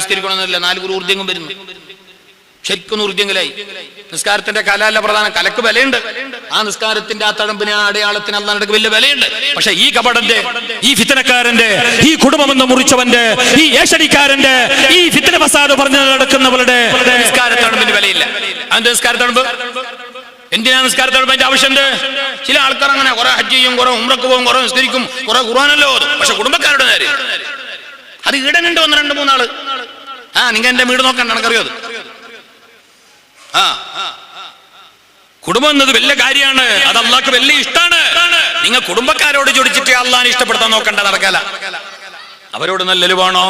നിസ്കരിക്കണമെന്നില്ല, 4 കുറി ഊർജ്ജം വരുന്നു. ശരിക്കും ഊർജ്ജങ്കലായി. നിസ്കാരത്തിന്റെ കലല്ല പ്രധാനം, കലക്ക് വിലയുണ്ട്. ആ നിസ്കാരത്തിന്റെ ആ തഴമ്പിന്, ആ അടയാളത്തിന് അല്ലാണ്ട് വലിയ വിലയുണ്ട്. പക്ഷെ ഈ കപടന്റെ, ഈ ഫിത്തനക്കാരന്റെ, ഈ കുടുംബമെന്ന് മുറിച്ചവന്റെ, ഈ ഏഷണിക്കാരന്റെ, ഈ ഫിത്തന ഫസാദ് പറഞ്ഞു നടക്കുന്നവരുടെ നിസ്കാരത്തഴമ്പിന് വിലയില്ല. അതിന്റെ നിസ്കാരത്തഴമ്പ് എന്തിനാ? നിസ്കാരത്തഴമ്പിന്റെ ആവശ്യമുണ്ട്. ചില ആൾക്കാർ അങ്ങനെ കുറെ ഹജ്ജ് ചെയ്യും, കുറെ ഉംറക്ക് പോകും, കുറെ നിസ്കരിക്കും, കുറെ ഖുർആനല്ലോ ഓതും. പക്ഷെ കുടുംബക്കാരുടെ നേരെ അത് ഈടനുണ്ട് 1-2-3 ആള്. നിങ്ങൾ എന്റെ വീട് നോക്കണ്ട, എനിക്കറിയോ അത്. കുടുംബം എന്നത് വലിയ കാര്യമാണ്, അത് അള്ളാഹ്ക്ക് വലിയ ഇഷ്ടമാണ്. നിങ്ങൾ കുടുംബക്കാരോട് ചോദിച്ചിട്ട് അള്ളാഹിനെ ഇഷ്ടപ്പെടുത്താൻ നോക്കണ്ട, നടക്കല. അവരോട് നല്ലൊരു വേണോ?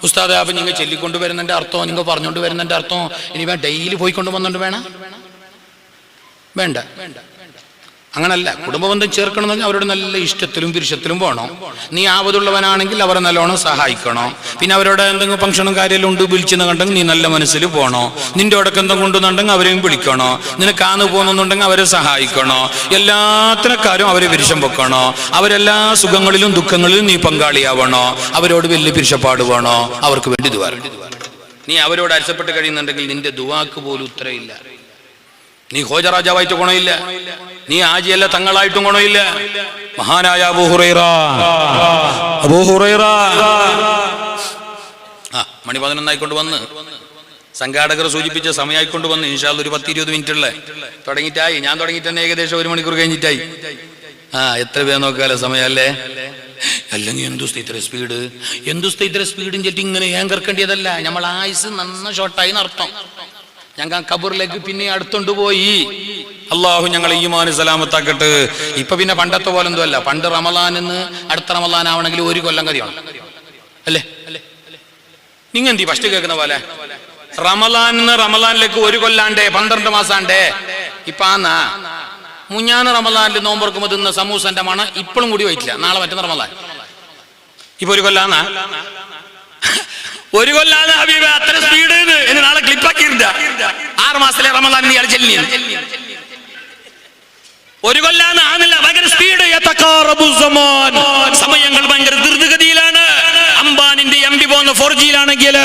ഉസ്താദ്, അപ്പൊ നിങ്ങൾ ചൊല്ലിക്കൊണ്ട് വരുന്നതിന്റെ അർത്ഥം, നിങ്ങൾ പറഞ്ഞുകൊണ്ട് വരുന്നതിന്റെ അർത്ഥം ഇനി ഡെയിലി പോയിക്കൊണ്ട് വന്നോണ്ട് വേണ്ട. അങ്ങനല്ല. കുടുംബബന്ധം ചേർക്കണമെന്ന് അവരുടെ നല്ല ഇഷ്ടത്തിലും പിരിശത്തിലും പോകണം. നീ ആവതുള്ളവനാണെങ്കിൽ അവരെ നല്ലോണം സഹായിക്കണോ. പിന്നെ അവരോട് എന്തെങ്കിലും ഫംഗ്ഷനും കാര്യമെല്ലാം ഉണ്ട് വിളിച്ചെന്ന് കണ്ടെങ്കിൽ നീ നല്ല മനസ്സിൽ പോകണോ. നിന്റെ അടക്കം എന്തെങ്കിലും കൊണ്ടുവന്നുണ്ടെങ്കിൽ അവരെയും വിളിക്കണോ. നിനക്ക് ആന്ന് പോകുന്നുണ്ടെങ്കിൽ അവരെ സഹായിക്കണോ. എല്ലാത്തിനക്കാരും അവരെ പിരിശം വെക്കണോ. അവരെല്ലാ സുഖങ്ങളിലും ദുഃഖങ്ങളിലും നീ പങ്കാളിയാവണോ. അവരോട് വലിയ പിരിശപ്പാട് വേണോ. അവർക്ക് വേണ്ടി ദുആ. നീ അവരോട് അരിസപ്പെട്ട് കഴിയുന്നുണ്ടെങ്കിൽ നിന്റെ ദുആക്ക് പോലും ഉത്തരവില്ല. നീ ഖോജറാജാവായിട്ട് ഗുണമില്ല, നീ ആജിയല്ല തങ്ങളായിട്ടും ഗുണമില്ല. മഹാനായ അബൂ ഹുറൈറ മണി 11 ആയിക്കൊണ്ട് വന്ന്, സംഘാടകർ സൂചിപ്പിച്ച സമയമായിക്കൊണ്ട് വന്ന്. ഇൻഷാ അല്ലാഹ് ഒരു 10-20 മിനിറ്റുള്ള തുടങ്ങിയിട്ടായി. ഞാൻ തുടങ്ങിയിട്ട് തന്നെ ഏകദേശം 1 മണിക്കൂർ കഴിഞ്ഞിട്ടായി. എത്ര പേര് നോക്കാലോ സമയമല്ലേ. അല്ലെങ്കിൽ ഇത്ര സ്പീഡ്, ഇത്ര സ്പീഡും ചെട്ടി ഇങ്ങനെ ഏങ്കർക്കേണ്ടിയതല്ല. നമ്മൾ ആയുസ് നന്ന ഷോർട്ടായി നടത്തും. ഞങ്ങൾ ഖബറിലേക്ക് പിന്നെ അടുത്തോണ്ട് പോയി. അള്ളാഹു ഞങ്ങൾ ഈമാന് സലാമത്താക്കട്ടെ. ഇപ്പൊ പിന്നെ പണ്ടത്തെ പോലെ ഒന്നും അല്ല. പണ്ട് റമളാനിന്ന് അടുത്ത റമളാൻ ആവണമെങ്കിൽ 1 കൊല്ലം കഴിയണം അല്ലേ. നിങ്ങൾ എന്തി ഫസ്റ്റ് കേൾക്കുന്ന പോലെ റമളാനിന്ന് റമളാനിലേക്ക് 1 കൊല്ലാണ്ടേ, 12 മാസാണ്ടേ. ഇപ്പൊ മുഞ്ഞാന് റമളാനിൽ നോമ്പറക്കുമ്പോൾ തിന്ന സമൂസന്റെ മണം ഇപ്പോഴും കൂടി പോയിട്ടില്ല. നാളെ മറ്റന്ന റമളാൻ. ഇപ്പൊ 1 കൊല്ലാന്നാ 1 കൊല്ലാണ് ഹബീബ്. അത്ര സ്പീഡ് എന്ന് നാളെ ക്ലിപ്പാക്കിയില്ല. 6 മാസത്തിലെ റമളാൻ ഇയാൾ ചെല്ലി 1 കൊല്ലാണ് ആന്നില്ല. ഭയങ്കര സ്പീഡ്. സമയങ്ങൾ ഭയങ്കര ദ്രുതഗതിയിലാണ്. അംബാനിന്റെ MB പോകുന്ന 4Gയിലാണെങ്കിൽ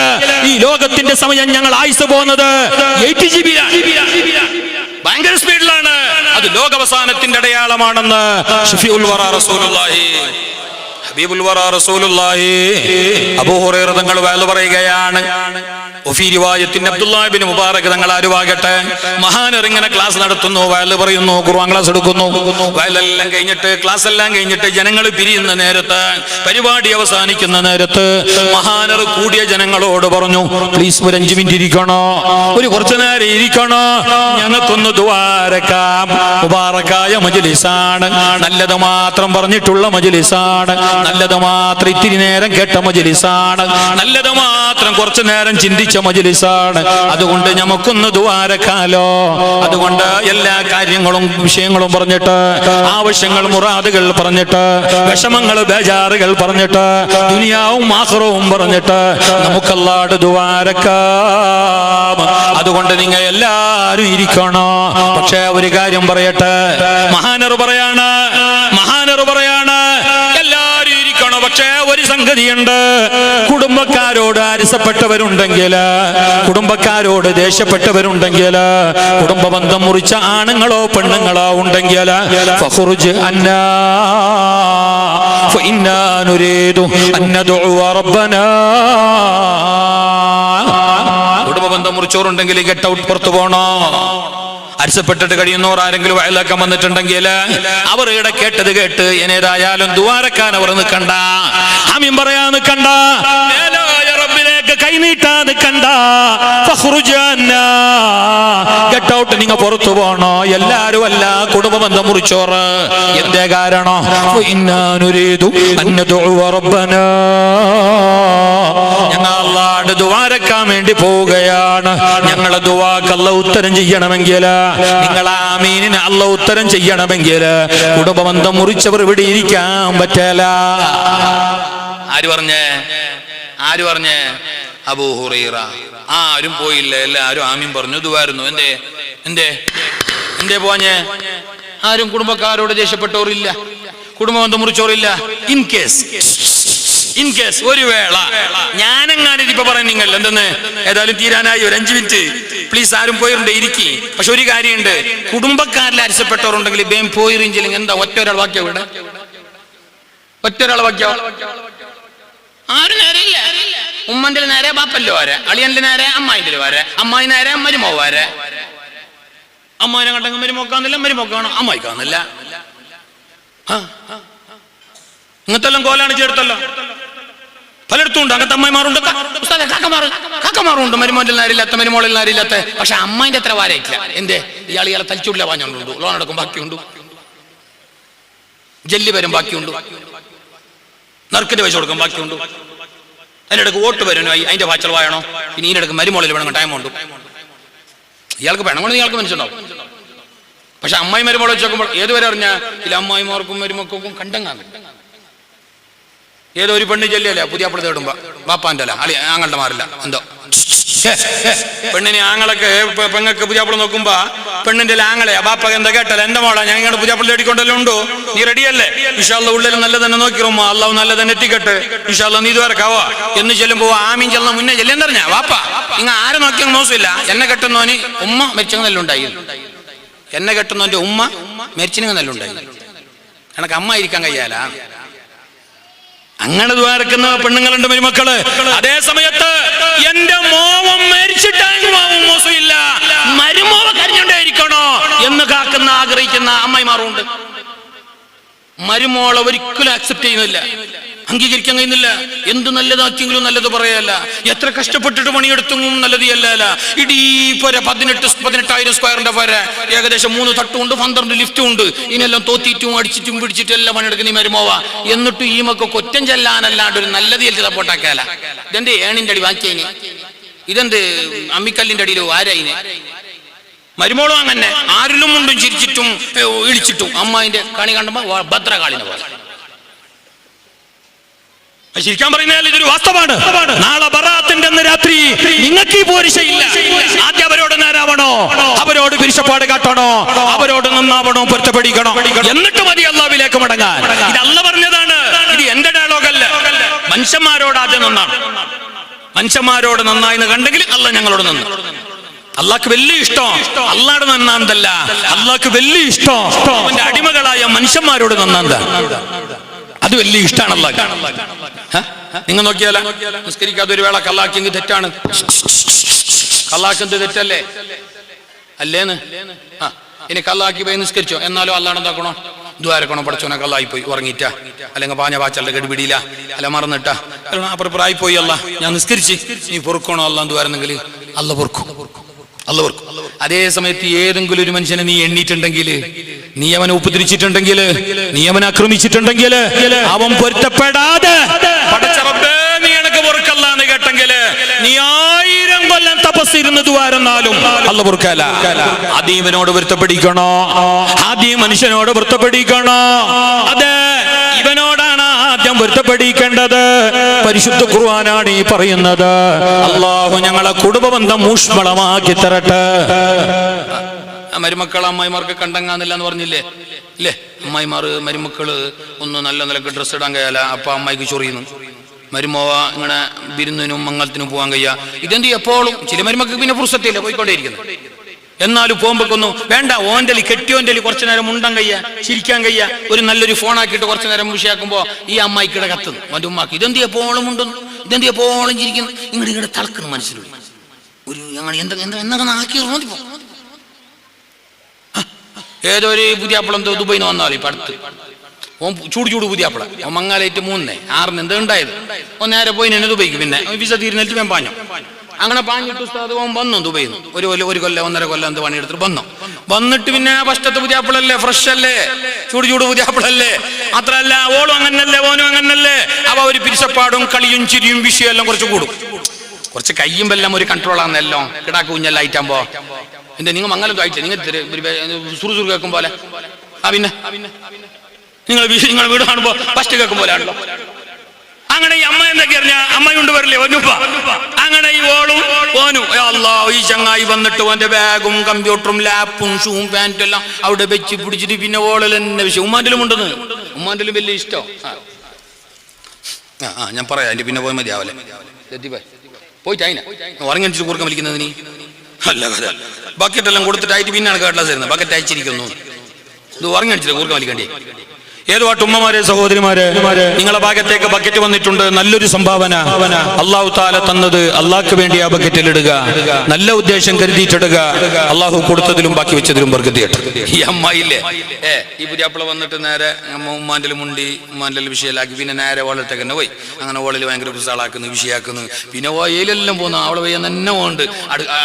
ഈ ലോകത്തിന്റെ സമയം ഞങ്ങൾ ആയുസ് പോകുന്നത് 8GB. ഭയങ്കര സ്പീഡിലാണ്. അത് ലോകാവസാനത്തിന്റെ അടയാളമാണെന്ന് ഷഫീഉൽ വറ റസൂലുള്ളാഹി ഹബീബുൽ വറ റസൂലുള്ളാഹി അബൂ ഹുറൈറ തങ്ങൾ വഅദ് പറയുകയാണ്. അബ്ദുല്ലാഹ് ഇബ്നു മുബാറക് തങ്ങൾ ആരുവാകട്ടെ, മഹാനർ ഇങ്ങനെ ക്ലാസ് നടത്തുന്നു, വഅദ് പറയുന്നു, ഖുർആൻ ക്ലാസ് എടുക്കുന്നു. വഅദെല്ലാം കഴിഞ്ഞിട്ട്, ക്ലാസ് എല്ലാം കഴിഞ്ഞിട്ട് ജനങ്ങൾ പിരിയുന്ന നേരത്ത്, പരിപാടി അവസാനിക്കുന്ന നേരത്ത് മഹാനർ കൂടിയ ജനങ്ങളോട് പറഞ്ഞു, പ്ലീസ് ഒരു 5 മിനിറ്റ് ഇരിക്കണോ, ഒരു കുറച്ചു നേരം ഇരിക്കണോ, ഞങ്ങൾക്കൊന്ന് ദുആരക്കാം. മുബാറക്കായ മജ്ലിസാണ്, നല്ലത് മാത്രം പറഞ്ഞിട്ടുള്ള മജ്ലിസാണ്, നല്ലത് മാത്രം ഇത്തിരി നേരം കേട്ട മജ്ലിസാണ്, നല്ലത് മാത്രം കുറച്ചു നേരം ചിന്തിച്ച മജ്ലിസാണ്. അതുകൊണ്ട് നമുക്കൊന്ന് ദുആരക്കാലോ. അതുകൊണ്ട് എല്ലാ കാര്യങ്ങളും വിഷയങ്ങളും പറഞ്ഞിട്ട്, ആവശ്യങ്ങൾ മുറാദുകൾ പറഞ്ഞിട്ട്, വിഷമങ്ങൾ ബേജാറുകൾ പറഞ്ഞിട്ട്, ദുനിയാവും ആഖിറവും പറഞ്ഞിട്ട് നമുക്ക് അല്ലാഹുവോട് ദുആരക്കാം. അതുകൊണ്ട് നിങ്ങൾ എല്ലാവരും ഇരിക്കണോ. പക്ഷേ ഒരു കാര്യം പറയട്ടെ, മഹാനർ പറയാണ് എല്ലാവരും ഇരിക്കണോ. പക്ഷേ ഒരു സംഗതിയുണ്ട്, കുടുംബക്കാരോട് അരിസപ്പെട്ടവരുണ്ടെങ്കിൽ, കുടുംബക്കാരോട് ദേഷ്യപ്പെട്ടവരുണ്ടെങ്കിൽ, കുടുംബ ബന്ധം മുറിച്ച ആണുങ്ങളോ പെണ്ണുങ്ങളോ ഉണ്ടെങ്കിൽ, ഫഖുർജ് അന്നാ ഫഇന്നാ നുരീദു അൻ നദഉ റബ്ബനാ. കുടുംബ ബന്ധം മുറിച്ചോറുണ്ടെങ്കിൽ ഗെറ്റ് ഔട്ട്, പുറത്തു പോണോ. അരിസപ്പെട്ടിട്ട് കഴിയുന്നവർ ആരെങ്കിലും വയലാക്കാൻ വന്നിട്ടുണ്ടെങ്കിൽ അവർ ഇവിടെ കേട്ടത് കേട്ട് എന്നേതായാലും ദുആരക്കാൻ അവർ നിൽക്കണ്ട, ആമീൻ പറയാൻ നിൽക്കണ്ട, മേലായ റബ്ബിലേക്ക് കൈനീട്ടാൻ നിൽക്കണ്ട. ഗെറ്റ് ഔട്ട്, നിങ്ങൾ പുറത്തു പോണോ. എല്ലാരും അല്ല, കുടുംബ ബന്ധം മുറിച്ചോറ്. എന്തേ കാരണം? ഞങ്ങൾ അല്ലാഹുവോട് ദുആരക്കാൻ വേണ്ടി പോവുകയാണ്. ഞങ്ങളെ ദുആക്ക് അല്ലാഹു ഉത്തരം ചെയ്യണമെങ്കിൽ, നിങ്ങൾ ആമീനിന് അല്ലാഹു ഉത്തരം ചെയ്യണമെങ്കിൽ കുടുംബ ബന്ധം മുറിച്ചവർ ഇവിടെ ഇരിക്കാൻ പറ്റില്ല. ആര് പറഞ്ഞേ? അബൂ ഹുറൈറ. ആരും പോയില്ല, എല്ലാരും ആമീൻ പറഞ്ഞു, ദുആയിരുന്നു. എന്തേ പോഞ്ഞേ? ആരും കുടുംബക്കാരോട് ദേഷ്യപ്പെട്ടവരില്ല, കുടുംബബന്ധം മുറിച്ചോറില്ല. ഇൻ കേസ് ഇൻ കേസ് ഒരു വേള ഞാനെങ്ങാനും ഇപ്പൊ പറയാൻ നിങ്ങൾ എന്തെന്ന് ഏതായാലും തീരാനായി ഒരു 5 മിനിറ്റ് പ്ലീസ്, ആരും പോയിട്ടുണ്ട് ഇരിക്കി. പക്ഷെ ഒരു കാര്യമുണ്ട്, കുടുംബക്കാരിൽ അരസപ്പെട്ടവരുണ്ടെങ്കിൽ ബേം പോയിരിഞ്ചില്ലെങ്കിൽ എന്താ ഒറ്റ ഒരാൾ വാക്യോ ഇവിടെ, ഒറ്റ ഒരാൾ വാക്യോ ആരും നേരെയില്ല. ഉമ്മന്റെ നേരെ ബാപ്പല്ലോ വരെ, അളിയന്റെ നേരെ അമ്മായിന്റെ വരെ, അമ്മായി നേരെ മരുമോ വരെ. അമ്മായിനെ കണ്ടെങ്കിൽ മരുമോക്കാന്നില്ല, മരുമോക്കാണോ അമ്മായി കാണുന്നില്ല. ഇങ്ങനത്തെ എല്ലാം കോലാണ് ചേർത്തല്ലോ. പലയിടത്തും ഉണ്ട് അങ്ങനത്തെ അമ്മായിമാരുണ്ട്, കാക്കമാറുണ്ട്. മരുമോന്റെ നേരില്ലാത്ത, മരുമോളിൽ നേരില്ലാത്ത. പക്ഷെ അമ്മായിന്റെ അത്ര വാരയില്ല. എന്തേ ഇയാളെ തലിച്ചുള്ള വാഞ്ഞുണ്ട്, ലോൺ എടുക്കും ബാക്കിയുണ്ട്, ജല്ലി വരും ബാക്കിയുണ്ട്, നറുക്കിന്റെ പൈസ കൊടുക്കും ബാക്കിയുണ്ട്. അതിൻ്റെ ഇടയ്ക്ക് വോട്ട് വരും, അതിന്റെ വാച്ചൽ വായണോ, പിന്നെ ഇതിനിടയ്ക്ക് മരുമോളിൽ വേണം ടൈമുണ്ട്. ഇയാൾക്ക് വേണമെന്ന് ഇയാൾക്ക് മനസ്സിലാവും. പക്ഷെ അമ്മായി മരുമോളെ വെച്ച് നോക്കുമ്പോൾ ഏതുവരെ അറിഞ്ഞാൽ ഇല്ല അമ്മായിമാർക്കും മരുമക്കും കണ്ടങ്ങാൻ. ഏതോ ഒരു പെണ്ണ് ചെല്ലിയല്ലേ പുതിയ അപ്പുറത്ത് ഇടുമ്പോ ബാപ്പാന്റെ അല്ല അളി ആങ്ങളുടെ മാറില്ല എന്തോ പെണ്ണിനെ ആങ്ങളൊക്കെ പെങ്ങൾക്ക് പുതിയാപ്പിള നോക്കുമ്പോ പെണ്ണിന്റെ ആങ്ങളെയാ ബാപ്പ എന്താ കേട്ടല്ല എന്റെ മോളാ ഞാൻ ഇങ്ങനെ പുതിയാപ്പിള തേടിക്കൊണ്ടല്ലോ ഉണ്ടോ, നീ റെഡിയല്ലേ, ഇൻഷാല്ലാ ഉള്ളിൽ നല്ല തന്നെ നോക്കിറുമ്പോ അള്ളാഹു നല്ല തന്നെ എത്തിക്കട്ടെ, ഇൻഷാല്ലാ നീ ഇതുവരെ കാവാ എന്ന് ചെല്ലുമ്പോ ആമീൻ ചെല്ലുന്ന മുന്നേ ചെല്ലെന്നറിഞ്ഞ വാപ്പ ഇങ്ങ ആരെ നോക്കിയാൽ മോശമില്ല. എന്നെ കെട്ടുന്നവന് ഉമ്മ മരിച്ചങ്ങ് നെല്ലുണ്ടായി, എന്നെ കെട്ടുന്നവന്റെ ഉമ്മ മരിച്ചിനെങ്കിൽ നെല്ലുണ്ടായി. എനക്ക് അമ്മ ഇരിക്കാൻ കഴിയാല. അങ്ങനെ ദ്വാരക്കുന്ന പെണ്ണുങ്ങളുണ്ട് മരുമക്കള്. അതേ സമയത്ത് എന്റെ മോവം മരിച്ചിട്ടാണെങ്കിൽ മോവും മോശമില്ല, മരുമോവ കരഞ്ഞോണ്ടേയിരിക്കണോ എന്ന് കാക്കുന്ന ആഗ്രഹിക്കുന്ന അമ്മായിമാറുണ്ട്. മരുമോളെ ഒരിക്കലും അക്സെപ്റ്റ് ചെയ്യുന്നില്ല, അംഗീകരിക്കാൻ കഴിയുന്നില്ല. എന്ത് നല്ലതാക്കിയെങ്കിലും നല്ലത് പറയല്ല, എത്ര കഷ്ടപ്പെട്ടിട്ട് പണിയെടുത്തും നല്ലത് അല്ല. ഇടീ പോരെ 18,000 സ്ക്വയറിന്റെ പോരെ ഏകദേശം 3 തട്ടുമുണ്ട്, 12 ലിഫ്റ്റും ഉണ്ട്. ഇതിനെല്ലാം തോത്തിയിട്ടും അടിച്ചിട്ടും പിടിച്ചിട്ടും എല്ലാം പണിയെടുക്കുന്ന ഈ മരുമോവ. എന്നിട്ട് ഈ മക്ക കൊറ്റം ചെല്ലാനല്ലാണ്ട് ഒരു നല്ലത് എല്ലാം സപ്പോർട്ടാക്കാല. ഇതെന്ത് ഏണിന്റെ അടി വാക്കിയതിന്, ഇതെന്ത് അമ്മിക്കല്ലിന്റെ അടിയിലോ ആരായിന്. മരുമോളും അങ്ങനെ ആരിലും മുണ്ടും ചിരിച്ചിട്ടും ഇടിച്ചിട്ടും അമ്മായിന്റെ കണി കണ്ടപ്പോ ഭദ്രകാളിനെ പോലെ. ശരിക്കാൻ പറയുന്നതിൽ ഇതൊരു വാസ്തവമാണ്. നാളെ ബറാത്തിന്റെ അന്ന് രാത്രി നിങ്ങൾക്ക് ഈ പോരിശയില്ല. ആദ്യം അവരോട് നേരാവണോ, അവരോട് പിരിശപ്പാട് കാട്ടണോ, അവരോട് നന്നാവണോ, പൊരുത്തപ്പെടിക്കണോ, എന്നിട്ട് മതി അള്ളാഹുവിലേക്ക് മടങ്ങാൻ. ഇത് അള്ള പറഞ്ഞതാണ്, ഇത് എന്റെ ഡയലോഗല്ല. മനുഷ്യന്മാരോട് ആദ്യം നന്നാണ്. മനുഷ്യന്മാരോട് നന്നായിന്ന് കണ്ടെങ്കിൽ അള്ള ഞങ്ങളോട് നന്നു. അള്ളാഹ്ക്ക് വലിയ ഇഷ്ടം അള്ളാഹ് നന്നാന്തല്ല, അള്ളാഹ്ക്ക് വലിയ ഇഷ്ടം അവന്റെ അടിമകളായ മനുഷ്യന്മാരോട് നന്നാന്താ. അത് വലിയ ഇഷ്ടമാണ് അള്ളാഹ്. നിങ്ങൾ നോക്കിയാലോ, നിസ്കരിക്കാതെ ഒരു വേള കള്ളാക്കിയെങ്കിൽ തെറ്റാണ്. കള്ളാക്കുന്നത് തെറ്റല്ലേ അല്ലേന്ന്. ഇനി കള്ളാക്കി പോയി നിസ്കരിച്ചോ, എന്നാലും അള്ളാഹ് എന്താക്കണോ, ദ്വാരക്കണോ, പഠിച്ചോനെ കള്ളായി പോയി ഉറങ്ങിയിട്ടാ, അല്ലെങ്കിൽ പാഞ്ഞ പാച്ചല്ല ഗഡിപിടിയില്ല, അല്ല മറന്നിട്ടാ, അപ്പുറപ്പുറായി പോയി അല്ല ഞാൻ നിസ്കരിച്ച് നീ പൊറുക്കണോ അള്ളാഹ് ദ്വാരുന്നെങ്കിൽ അല്ല പൊറുക്കും, അല്ല പൊറുക്കും. അതേ സമയത്ത് ഏതെങ്കിലും ഒരു മനുഷ്യനെ നീ എണ്ണീട്ടുണ്ടെങ്കിൽ, നീ അവനെ ഉപദ്രവിച്ചിട്ടുണ്ടെങ്കിൽ, നീ അവനെ ആക്രമിച്ചിട്ടുണ്ടെങ്കിൽ, അവൻ പൊരുത്തപ്പെടാതെ നീ എനക്ക് പൊറുക്കല്ലാന്ന് കേട്ടെങ്കിൽ നീ 1000 കൊല്ലം തപസ്സിരുന്ന് ദ്വാരുന്നാലും അല്ല പൊറുക്കല. ആദ്യം ഇവനോട് പൊരുത്തപ്പെടിക്കണോ, ആദ്യം മനുഷ്യനോട് പൊരുത്തപ്പെടിക്കണോ. അതെ, ഇവനോടാണ് ആദ്യം പൊരുത്തപ്പെടിക്കേണ്ടത്. പരിശുദ്ധ ഖുർആനാണ് ഈ പറയുന്നത്. അല്ലാഹു ഞങ്ങളെ കുടുംബബന്ധം ഊഷ്മളമാക്കി തരട്ടെ. മരുമക്കൾ അമ്മായിമാർക്ക് കണ്ടങ്ങാന്നില്ല എന്ന് പറഞ്ഞില്ലേ ഇല്ലേ? അമ്മായിമാർ മരുമക്കള് ഒന്ന് നല്ല നിലക്ക് ഡ്രസ്സ് ഇടാൻ കഴിയാല, അപ്പൊ അമ്മായിക്ക് ചൊറിയുന്നു. മരുമോവ ഇങ്ങനെ വിരുന്നിനും മംഗളത്തിനും പോകാൻ കഴിയാ. ഇതെന്ത് എപ്പോഴും ചില മരുമക്ക് പിന്നെ പുറത്തില്ല പോയിക്കൊണ്ടേയിരിക്കുന്നു. എന്നാലും പോകുമ്പോഴൊന്നും വേണ്ട, ഓൻ്റെ കെട്ടിയോൻ്റെ കുറച്ചു നേരം മുണ്ടാൻ കഴിയാ, ചിരിക്കാൻ കഴിയാ, ഒരു നല്ലൊരു ഫോണാക്കിയിട്ട് കുറച്ചു നേരം വിഷയാക്കുമ്പോ ഈ അമ്മായിക്കിടെ കത്തുന്നു അവൻ്റെ ഉമ്മാക്ക്. ഇതെന്ത് എപ്പോഴും ഉണ്ടെന്നു, ഇതെന്ത് എപ്പോഴും ചിരിക്കുന്നു, ഇങ്ങോട്ട് തളക്കുന്നു മനസ്സിലുള്ളൂ ഒരു അങ്ങനെ എന്തൊക്കെ ആക്കി നോക്കിപ്പോ. ഏതോ ഒരു പുതിയാപ്പിളം ദുബൈയിൽ നിന്ന് വന്നാലും ഇപ്പൊ അടുത്ത് ഓൻ ചൂട് പുതിയാപ്പിള, ഓൻ മങ്ങാലേറ്റ് 3/6 എന്താ ഉണ്ടായത്. ഓൻ നേരെ പോയി എന്നെ ദുബൈക്ക്, പിന്നെ വിസ തീരുന്നിട്ട് ഞാൻ പാഞ്ഞു. അങ്ങനെ പാഞ്ഞിട്ട് ഉസ്താദ് ഓൻ വന്നു ദുബൈയിൽ നിന്ന്. ഒരു കൊല്ലം 1.5 കൊല്ലം എന്ത് പണിയെടുത്തിട്ട് വന്നിട്ട് പിന്നെ ഫസ്റ്റത്തെ പുതിയാപ്പിളല്ലേ, ഫ്രഷ് അല്ലേ, ചൂട് പുതിയാപ്പിളല്ലേ. മാത്രല്ല ഓളും അങ്ങനല്ലേ ഓനും അങ്ങനല്ലേ. അപ്പൊ ഒരു പിരിശപ്പാടും കളിയും ചിരിയും വിഷയം എല്ലാം കുറച്ച് കൂടും. കുറച്ച് കയ്യും എല്ലാം ഒരു കൺട്രോൾ ആണെന്നല്ലോ. കിടാക്ക് കുഞ്ഞെല്ലാം ആയിട്ടാകുമ്പോ എന്റെ നിങ്ങൾ മംഗലം ആയിട്ടില്ല, നിങ്ങൾ സുറുസുറു കേൾക്കും പോലെ. പിന്നെ നിങ്ങൾ വീട് കാണുമ്പോ ഫസ്റ്റ് കേൾക്കും പോലെ ആണല്ലോ. അങ്ങനെ ഈ അമ്മ എന്തൊക്കെ അറിഞ്ഞ അമ്മയുണ്ട് വരില്ലേ ഒന്നുപ്പ. അങ്ങനെ ഈ ഓളും ഓനും അല്ലാഹു ഈ ചങ്ങായി വന്നിട്ട് ഓന്റെ ബാഗും കമ്പ്യൂട്ടറും ലാപ്പും ഷൂവും പാൻറ്റും എല്ലാം അവിടെ വെച്ച് പിടിച്ചിട്ട് പിന്നെ ഓളൽ തന്നെ വിഷയം. ഉമ്മാന്റെലും ഉണ്ടെന്ന്, ഉമ്മാന്റെലും വലിയ ഇഷ്ടം. ഞാൻ പറയാം, അതിന്റെ പിന്നെ പോയി മതിയാവല്ലേ. പോയിട്ട് അതിനെ ഉറങ്ങിച്ചിട്ട് കൂർക്കം വലിക്കുന്നത് നീ അല്ല കഥ. ബക്കറ്റെല്ലാം കൊടുത്തിട്ടായിട്ട് പിന്നെയാണ് കേട്ടലാസ് തരുന്നത്. ബക്കറ്റ് അയച്ചിരിക്കുന്നു, ഇത് ഉറങ്ങിച്ചിട്ട് കൂർക്കം വലിക്കണ്ടേ? ഏതോ ഉമ്മമാരെ സഹോദരിമാരെ, നിങ്ങളെ ഭാഗത്തേക്ക് ബക്കറ്റ് വന്നിട്ടുണ്ട്. നല്ലൊരു സംഭാവന അള്ളാഹു താല തന്നത് അള്ളാഹ്ക്ക് വേണ്ടി ആ ബക്കറ്റിലിടുക, നല്ല ഉദ്ദേശം കരുതിയിട്ടിടുക. അള്ളാഹു കൊടുത്തതിലും ബാക്കി വെച്ചതിലും ബർക്കത്ത്. ഈ അമ്മായില്ലേ ഈ പുതിയാപ്പിള വന്നിട്ട് നേരെ ഉമ്മാൻ്റെ മുണ്ടി ഉമ്മാൻ്റെ വിഷയമാക്കി പിന്നെ നേരെ ഓളത്തേക്ക് തന്നെ പോയി. അങ്ങനെ ഓളിൽ ഭയങ്കര കുസാളാക്കുന്നു, വിഷയാക്കുന്നു. പിന്നെ ഓയിലെല്ലാം പോകുന്നു. അവളെ പയ്യ തന്നെ പോകുന്നുണ്ട്.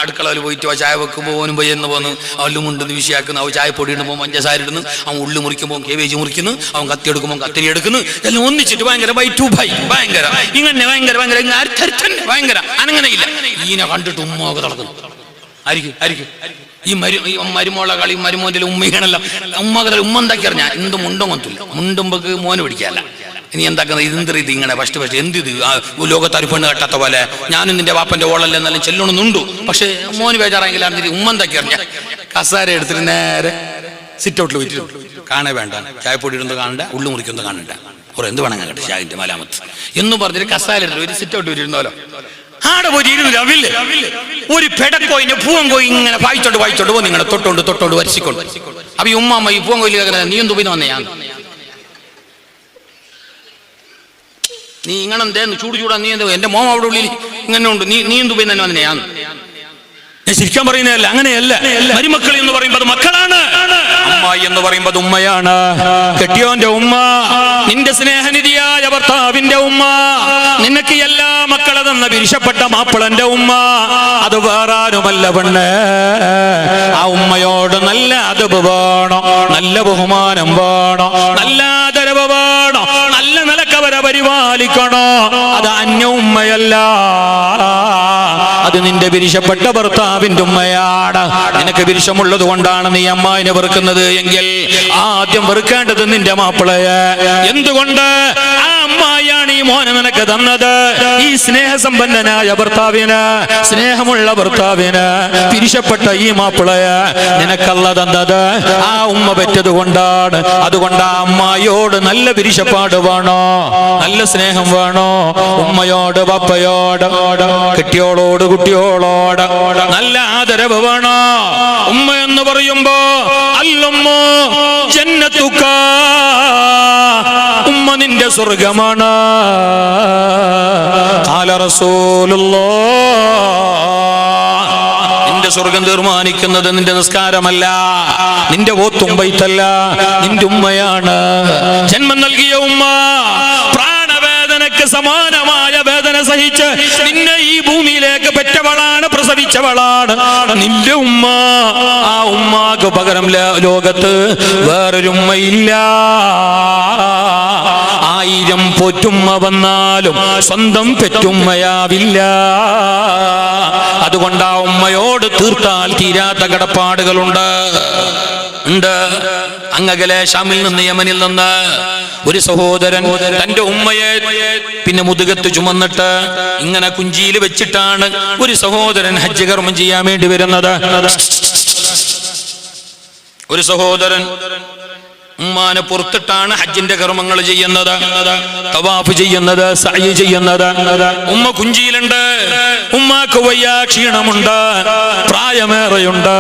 അടുക്കളയിൽ പോയിട്ട് ചായ വെക്കുമ്പോൾ ഓനും പയ്യെന്ന് പോകുന്നു. അവളും മുണ്ടെന്ന് വിഷയാക്കുന്നു. അവ ചായ പൊടി ഇടുമ്പോൾ പഞ്ചസാര ഇടുന്നു. അവൻ ഉള്ളി മുറിക്കുമ്പോൾ കേവേജ് മുറിക്കുന്നു. അവൻ കത്തി എടുക്കുമ്പോൾ കത്തിരി എടുക്കുന്നു. എല്ലാം ഒന്നിച്ചിട്ട് ഭയങ്കര ബൈ ടു ബൈ ഭയങ്കര ഇങ്ങനെ ഭയങ്കര ഭയങ്കര ഭയങ്കര അങ്ങനെ ഇല്ല. ഈനെ കണ്ടിട്ട് ഉമ്മൊക്കെ നടക്കുന്നു. ആയിരിക്കും ഈ മരുമോളെ കളി മരുമോന്റെ ഉമ്മയാണല്ലോ. ഉമ്മ എന്താക്കി അറിഞ്ഞാ എന്ത് മുണ്ടോ കൊത്തില്ല. മുണ്ടുമ്പക്ക് മോന് പിടിക്കാല്ല. ഇനി എന്താക്കുന്നത്? ഇതെന്തറിയത് ഇങ്ങനെ ഫസ്റ്റ് എന്തിത് ലോകത്താര് പെണ്ണ് കെട്ടാത്ത പോലെ ഞാനും നിന്റെ വാപ്പന്റെ ഓളല്ലേ എന്നാലും ചെല്ലണമെന്നുണ്ടു. പക്ഷെ മോന് ബേജാറായെങ്കിൽ അറിഞ്ഞിട്ട് ഉമ്മ എന്താക്കി അറിഞ്ഞ കസാര എടുത്തിട്ട് നേരെ സിറ്റ് ഔട്ടിൽ വെച്ചിട്ട് കാണേ വേണ്ട, ചായപ്പൊടി ഇടുന്നത് കാണണ്ട, ഉള്ളു മുറിക്കുന്നത് കാണണ്ട, കുറെ എന്ത് വേണം കേട്ടെ ഷാഹിന്റെ മലാമത്ത് എന്ന് പറഞ്ഞിട്ട് കസാര എടുത്തിട്ട് ഒരു സിറ്റ് ഔട്ട് വെച്ചിരുന്നല്ലോ. ആടെ പോയി ഇരുന്നില്ല. ഒരു പെടക്കോയിന്റെ പൂവൻ കോയി ഇങ്ങനെ വായിച്ചോണ്ട് പോ നിങ്ങളെ തൊട്ടോണ്ട് വരച്ചിക്കൊണ്ട്. അപ്പൊ ഈ ഉമ്മാമ്മ ഈ പൂവൻ കോയിൽ നീ എന്തു പിന്നെ വന്നേ? നീ ഇങ്ങനെ എന്തേന്ന് ചൂടാ നീ എന്താ എന്റെ മോം അവിടെ ഉള്ളിൽ ഇങ്ങനെ ഉണ്ട്, നീ എന്തു പോയി തന്നെ വന്നേ? ഞാൻ ശരിക്കാൻ പറയുന്നതല്ല, അങ്ങനെയല്ല. മരുമക്കൾ എന്ന് പറയുമ്പോൾ മക്കളാണ്, അമ്മായി എന്ന് പറയുമ്പോൾ ഉമ്മയാണ്. കെട്ടിയോന്റെ ഉമ്മ, നിന്റെ സ്നേഹനിധിയായ ഭർത്താവിന്റെ ഉമ്മ, നിനക്ക് എല്ലാ മക്കളെ തന്ന വിരിശപ്പെട്ട മാപ്പിളന്റെ ഉമ്മ, അത് വേറാരുമല്ല പെണ്ണ്. ആ ഉമ്മയോട് നല്ല അതബ് വേണം, നല്ല ബഹുമാനം വേണം, നല്ല ആദരവ് വേണം, നല്ല നിലക്കവരെ പരിപാലിക്കണോ. അത് അന്യ ഉമ്മയല്ല, അത് നിന്റെ വിരിശപ്പെട്ട ഭർത്താവിന്റെ ഉമ്മയാണ്. നിനക്ക് വിരിശമുള്ളത് കൊണ്ടാണ് നീ അമ്മായിനെ വെറുക്കുന്നത് എങ്കിൽ ആദ്യം വെറുക്കേണ്ടത് നിന്റെ മാപ്പിളയെ. എന്തുകൊണ്ട്? ആ അമ്മായിയാണ് ഈ മോനെ നിനക്ക് തന്നത്. ഈ സ്നേഹസമ്പന്നനായ ഭർത്താവിന്, സ്നേഹമുള്ള ഭർത്താവിന് വിരിശപ്പെട്ട ഈ മാപ്പിളയെ നിനക്കല്ല തന്നത് ആ ഉമ്മ പറ്റത് കൊണ്ടാണ്. അതുകൊണ്ട് ആ അമ്മായിയോട് നല്ല വിരിശപ്പാട് വേണോ, നല്ല സ്നേഹം വേണോ. ഉമ്മയോട്, പപ്പയോട്, കെട്ടിയോളോട്, കുട്ടിയോളോട് നല്ല ആദരവ് വേണോ. ഉമ്മ എന്ന് പറയുമ്പോ അല്ലുമ്മ ജന്നത്തുക, ഉമ്മ നിന്റെ സ്വർഗമാണ്. ഖാല റസൂലുള്ളാഹ്, നിന്റെ സ്വർഗം തീർമാനിക്കുന്നത് നിന്റെ നിസ്കാരമല്ല, നിന്റെ ഓത്തും ബൈത്തല്ല, നിന്റെ ഉമ്മയാണ്. ജന്മം നൽകിയ ഉമ്മ പ്രാണവേദനക്ക് സമാനമായ വേദന സഹിച്ച് നിന്നെ ഈ ഭൂമിയിലേക്ക് പെറ്റവളാണ്, പ്രസവിച്ചവളാണ് നിന്റെ ഉമ്മ. ആ ഉമ്മാക്ക് പകരം ലോകത്ത് വേറൊരു ഉമ്മയില്ല. 1000 പൊറ്റുമ്മ വന്നാലും സ്വന്തം പെറ്റുമ്മയാവില്ല. അതുകൊണ്ട് ആ ഉമ്മയോട് തീർത്താൽ തീരാത്ത കടപ്പാടുകളുണ്ട്. അങ്ങകലെ ഷാമിൽ നിന്ന്, യമനിൽ നിന്ന് ഒരു സഹോദരൻ തന്റെ ഉമ്മയെ പിന്നെ മുതുകത്ത് ചുമന്നിട്ട് ഇങ്ങനെ കുഞ്ചിയിൽ വെച്ചിട്ടാണ് ഒരു സഹോദരൻ ഹജ്ജ് കർമ്മം ചെയ്യാൻ വേണ്ടി വരുന്നത്. ഒരു സഹോദരൻ ഉമ്മാനെ പുറത്തിട്ടാണ് ഹജ്ജിന്റെ കർമ്മങ്ങൾ ചെയ്യുന്നത്, തവാഫ് ചെയ്യുന്നത്, സഅയ് ചെയ്യുന്നത്. ഉമ്മ കുഞ്ചിയിലുണ്ട്, ഉമ്മാക്ക് വയ്യ, ക്ഷീണമുണ്ട്, പ്രായമേറെയുണ്ട്.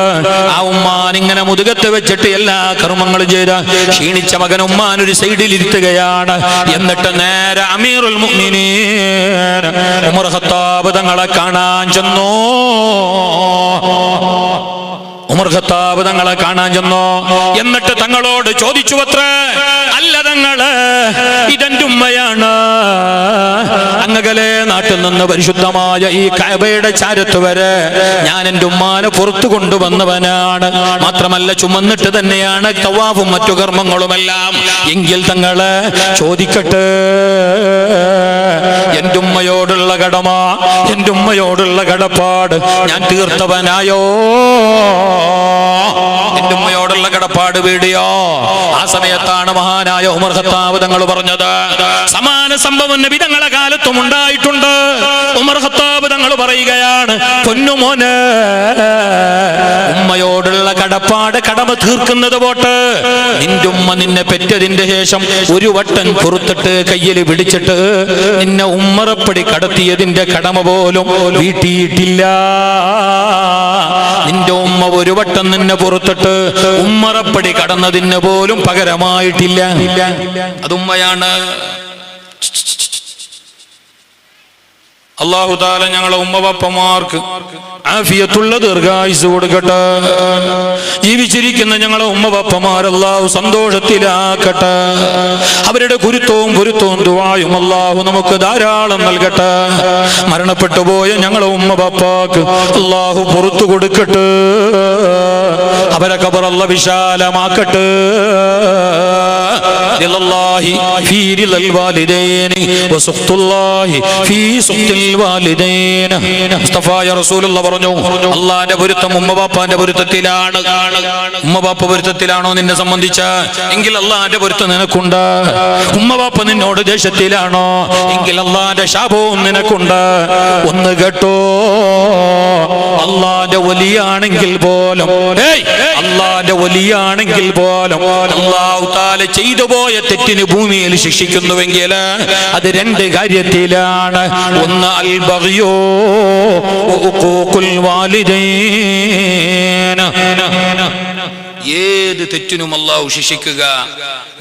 ആ ഉമ്മാൻ ഇങ്ങനെ മുതുകത്ത് വെച്ചിട്ട് എല്ലാ കർമ്മങ്ങളും ചെയ്ത് ക്ഷീണിച്ച മകൻ ഉമ്മാൻ ഒരു സൈഡിൽ ഇരുത്തുകയാണ്. എന്നിട്ട് നേരെ അമീറുൽ മുഅ്മിനീൻ ഉമർ ഖത്താബ് തങ്ങളെ കാണാൻ ചെന്നു. ഉമർ ഖത്താബ് തങ്ങളെ കാണാൻ ചെന്നു. എന്നിട്ട് തങ്ങളോട് ചോദിച്ചു അത്രേ, അല്ല തങ്ങള്, ഇതെന്റെ ഉമ്മയാണ്. അങ്ങകലെ നാട്ടിൽ നിന്ന് പരിശുദ്ധമായ ഈ കഅബയുടെ ചാരത്ത് വരെ ഞാൻ എന്റെ ഉമ്മാനെ പുറത്തു കൊണ്ടുവന്നവനാണ്. മാത്രമല്ല ചുമന്നിട്ട് തന്നെയാണ് തവാഫും മറ്റു കർമ്മങ്ങളുമെല്ലാം. എങ്കിൽ തങ്ങള് ചോദിക്കട്ടെ, എന്റെ ഉമ്മയോടുള്ള കടമ, എന്റെ ഉമ്മയോടുള്ള കടപ്പാട് ഞാൻ തീർത്തവനായോ? എന്റെ ഉമ്മയോട് അള്ളാഹുവിനോടുള്ള കടപ്പാട് വീടിയോ? ആ സമയത്താണ് മഹാനായ ഉമർ ഖത്താബ് തങ്ങൾ പറഞ്ഞത്, സമാന സംഭവം നബി തങ്ങളെ കാലത്തും ഉണ്ടായിട്ടുണ്ട്. ഉമർ ഖത്താബ് തങ്ങൾ പറയുകയാണ്, പൊന്നുമോനെ, ഉമ്മയോടുള്ള കടപ്പാട് കടമ തീർക്കുന്നത് പോട്ട് നിന്റെ ഉമ്മ നിന്നെ പെറ്റതിന്റെ ശേഷം ഒരു വട്ടം പുറത്തിട്ട് കയ്യിൽ പിടിച്ചിട്ട് നിന്നെ ഉമ്മറപ്പടി കടത്തിയതിന്റെ കടമ പോലും വീട്ടിയിട്ടില്ല. നിന്റെ ഉമ്മ ഒരു വട്ടം നിന്നെ പുറത്തിട്ട് ഉമ്മറപ്പടി കടന്നതിന് പോലും പകരമായിട്ടില്ല. അത് ഉമ്മയാണ്. അല്ലാഹു തആല ഞങ്ങളെ ഉമ്മവപ്പമാർക്ക് ആഫിയത്തുള്ള ദീർഘായുസ്സ് കൊടുക്കട്ടെ. ജീവിച്ചിരിക്കുന്ന ഞങ്ങളെ ഉമ്മവപ്പമാർ അല്ലാഹു സന്തോഷത്തിലാക്കട്ടെ. അവരുടെ പൊരുത്തവും ദുആയും അല്ലാഹു നമുക്ക് ധാരാളം നൽകട്ടെ. മരണപ്പെട്ടു പോയ ഞങ്ങളെ ഉമ്മവപ്പാക്ക് അല്ലാഹു പുറത്തു കൊടുക്കട്ടെ. അവരെ ഖബർ അല്ലാഹു വിശാലമാക്കട്ടെ. റിളല്ലാഹി ഫീ റിളൽ വാലിദൈനി വസുഖ്തുല്ലാഹി ഫീ സുഖ്തിൽ വാലിദൈന. മുസ്തഫായ റസൂലുള്ളാഹി പറഞ്ഞു, അല്ലാഹുവിന്റെ പൊരുത്തം ഉമ്മബാപ്പാന്റെ പൊരുത്തത്തിലാണ്. ഉമ്മബാപ്പ പൊരുത്തത്തിലാണോ നിന്നെ സംബന്ധിച്ച എങ്കിൽ അല്ലാഹുവിന്റെ പൊരുത്തം നിനക്കുണ്ട്. ഉമ്മബാപ്പ നിന്നോട് ദേഷ്യത്തിലാണോ എങ്കിൽ അല്ലാഹുവിന്റെ ശാപവും നിനക്കുണ്ട്. ഒന്ന് കേട്ടോ, അല്ലാഹുവിന്റെ വലിയാണെങ്കിൽ പോലും അല്ലാഹുവിന്റെ വലിയാണെങ്കിൽ പോലും അല്ലാഹു തആല ചെയ്തു പോയ തെറ്റിന് ഭൂമിയിൽ ശിക്ഷിക്കുന്നുവെങ്കിൽ അത് രണ്ട് കാര്യത്തിലാണ്. ഒന്ന് അൽ ബഗ്യോ ഉഖൂഖുൽ വാലിദൈൻ. ഏത് തെറ്റിനും അല്ലാഹു ശിക്ഷിക്കുക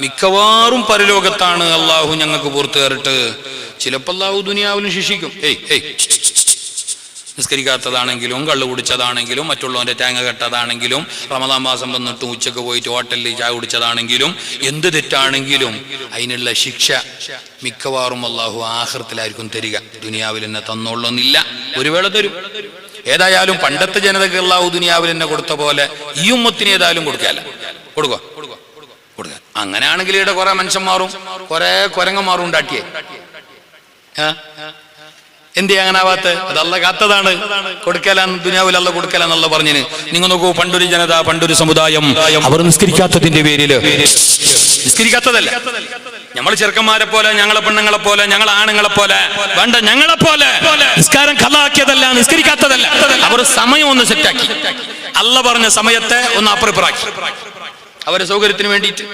മിക്കവാറും പരലോകത്താണ്. അല്ലാഹു ഞങ്ങൾക്ക് പുറത്തു തരട്ടെ. ചിലപ്പോൾ അല്ലാഹു ദുനിയാവിലും ശിക്ഷിക്കും. നിസ്കരിക്കാത്തതാണെങ്കിലും കള്ളു കുടിച്ചതാണെങ്കിലും മറ്റുള്ളവന്റെ തേങ്ങ കെട്ടതാണെങ്കിലും റമദാൻ മാസം വന്നിട്ട് ഉച്ചക്ക് പോയിട്ട് ഹോട്ടലിൽ ചായ കുടിച്ചതാണെങ്കിലും എന്ത് തെറ്റാണെങ്കിലും അതിനുള്ള ശിക്ഷ മിക്കവാറും അല്ലാഹു ആഖിറത്തിലായിരിക്കും തരിക. ദുനിയാവിൽ എന്നെ തന്നോളന്നില്ല, ഒരു വേള തരും. ഏതായാലും പണ്ടത്തെ ജനതയ്ക്ക് അല്ലാഹു ദുനിയാവിൽ എന്നെ കൊടുത്ത പോലെ ഈ ഉമ്മത്തിന് ഏതായാലും കൊടുക്കുക. അങ്ങനെയാണെങ്കിൽ ഇവിടെ കുറെ മനുഷ്യന്മാരും കുറെ കുരങ്ങന്മാരും ഉണ്ടാക്കിയേ. എന്തേ അങ്ങനാവാത്ത? അത് അല്ല കാത്തതാണ്. കൊടുക്കലാന്ന് ദുനിയാവിൽ അല്ല കൊടുക്കലാന്നല്ല പറഞ്ഞിന്. നിങ്ങൾ നോക്കൂ, പണ്ടൊരു ജനത, പണ്ടൊരു സമുദായം, അവർ നിസ്കരിക്കാത്തതിന്റെ പേരില്, നിസ്കരിക്കാത്തതല്ല നമ്മൾ ചെറുക്കന്മാരെ പോലെ, ഞങ്ങളെ പെണ്ണുങ്ങളെ പോലെ, ഞങ്ങളെ ആണുങ്ങളെ പോലെ വേണ്ട, ഞങ്ങളെ പോലെ നിസ്കാരം ഖലാക്കിയതല്ല, നിസ്കരിക്കാത്തതല്ല. അവർ സമയം ഒന്ന് സെറ്റാക്കി, അല്ല പറഞ്ഞ സമയത്തെ ഒന്ന് അപ്പുറപ്പുറാക്കി. അവരുടെ സൗകര്യത്തിന് വേണ്ടിയിട്ട്,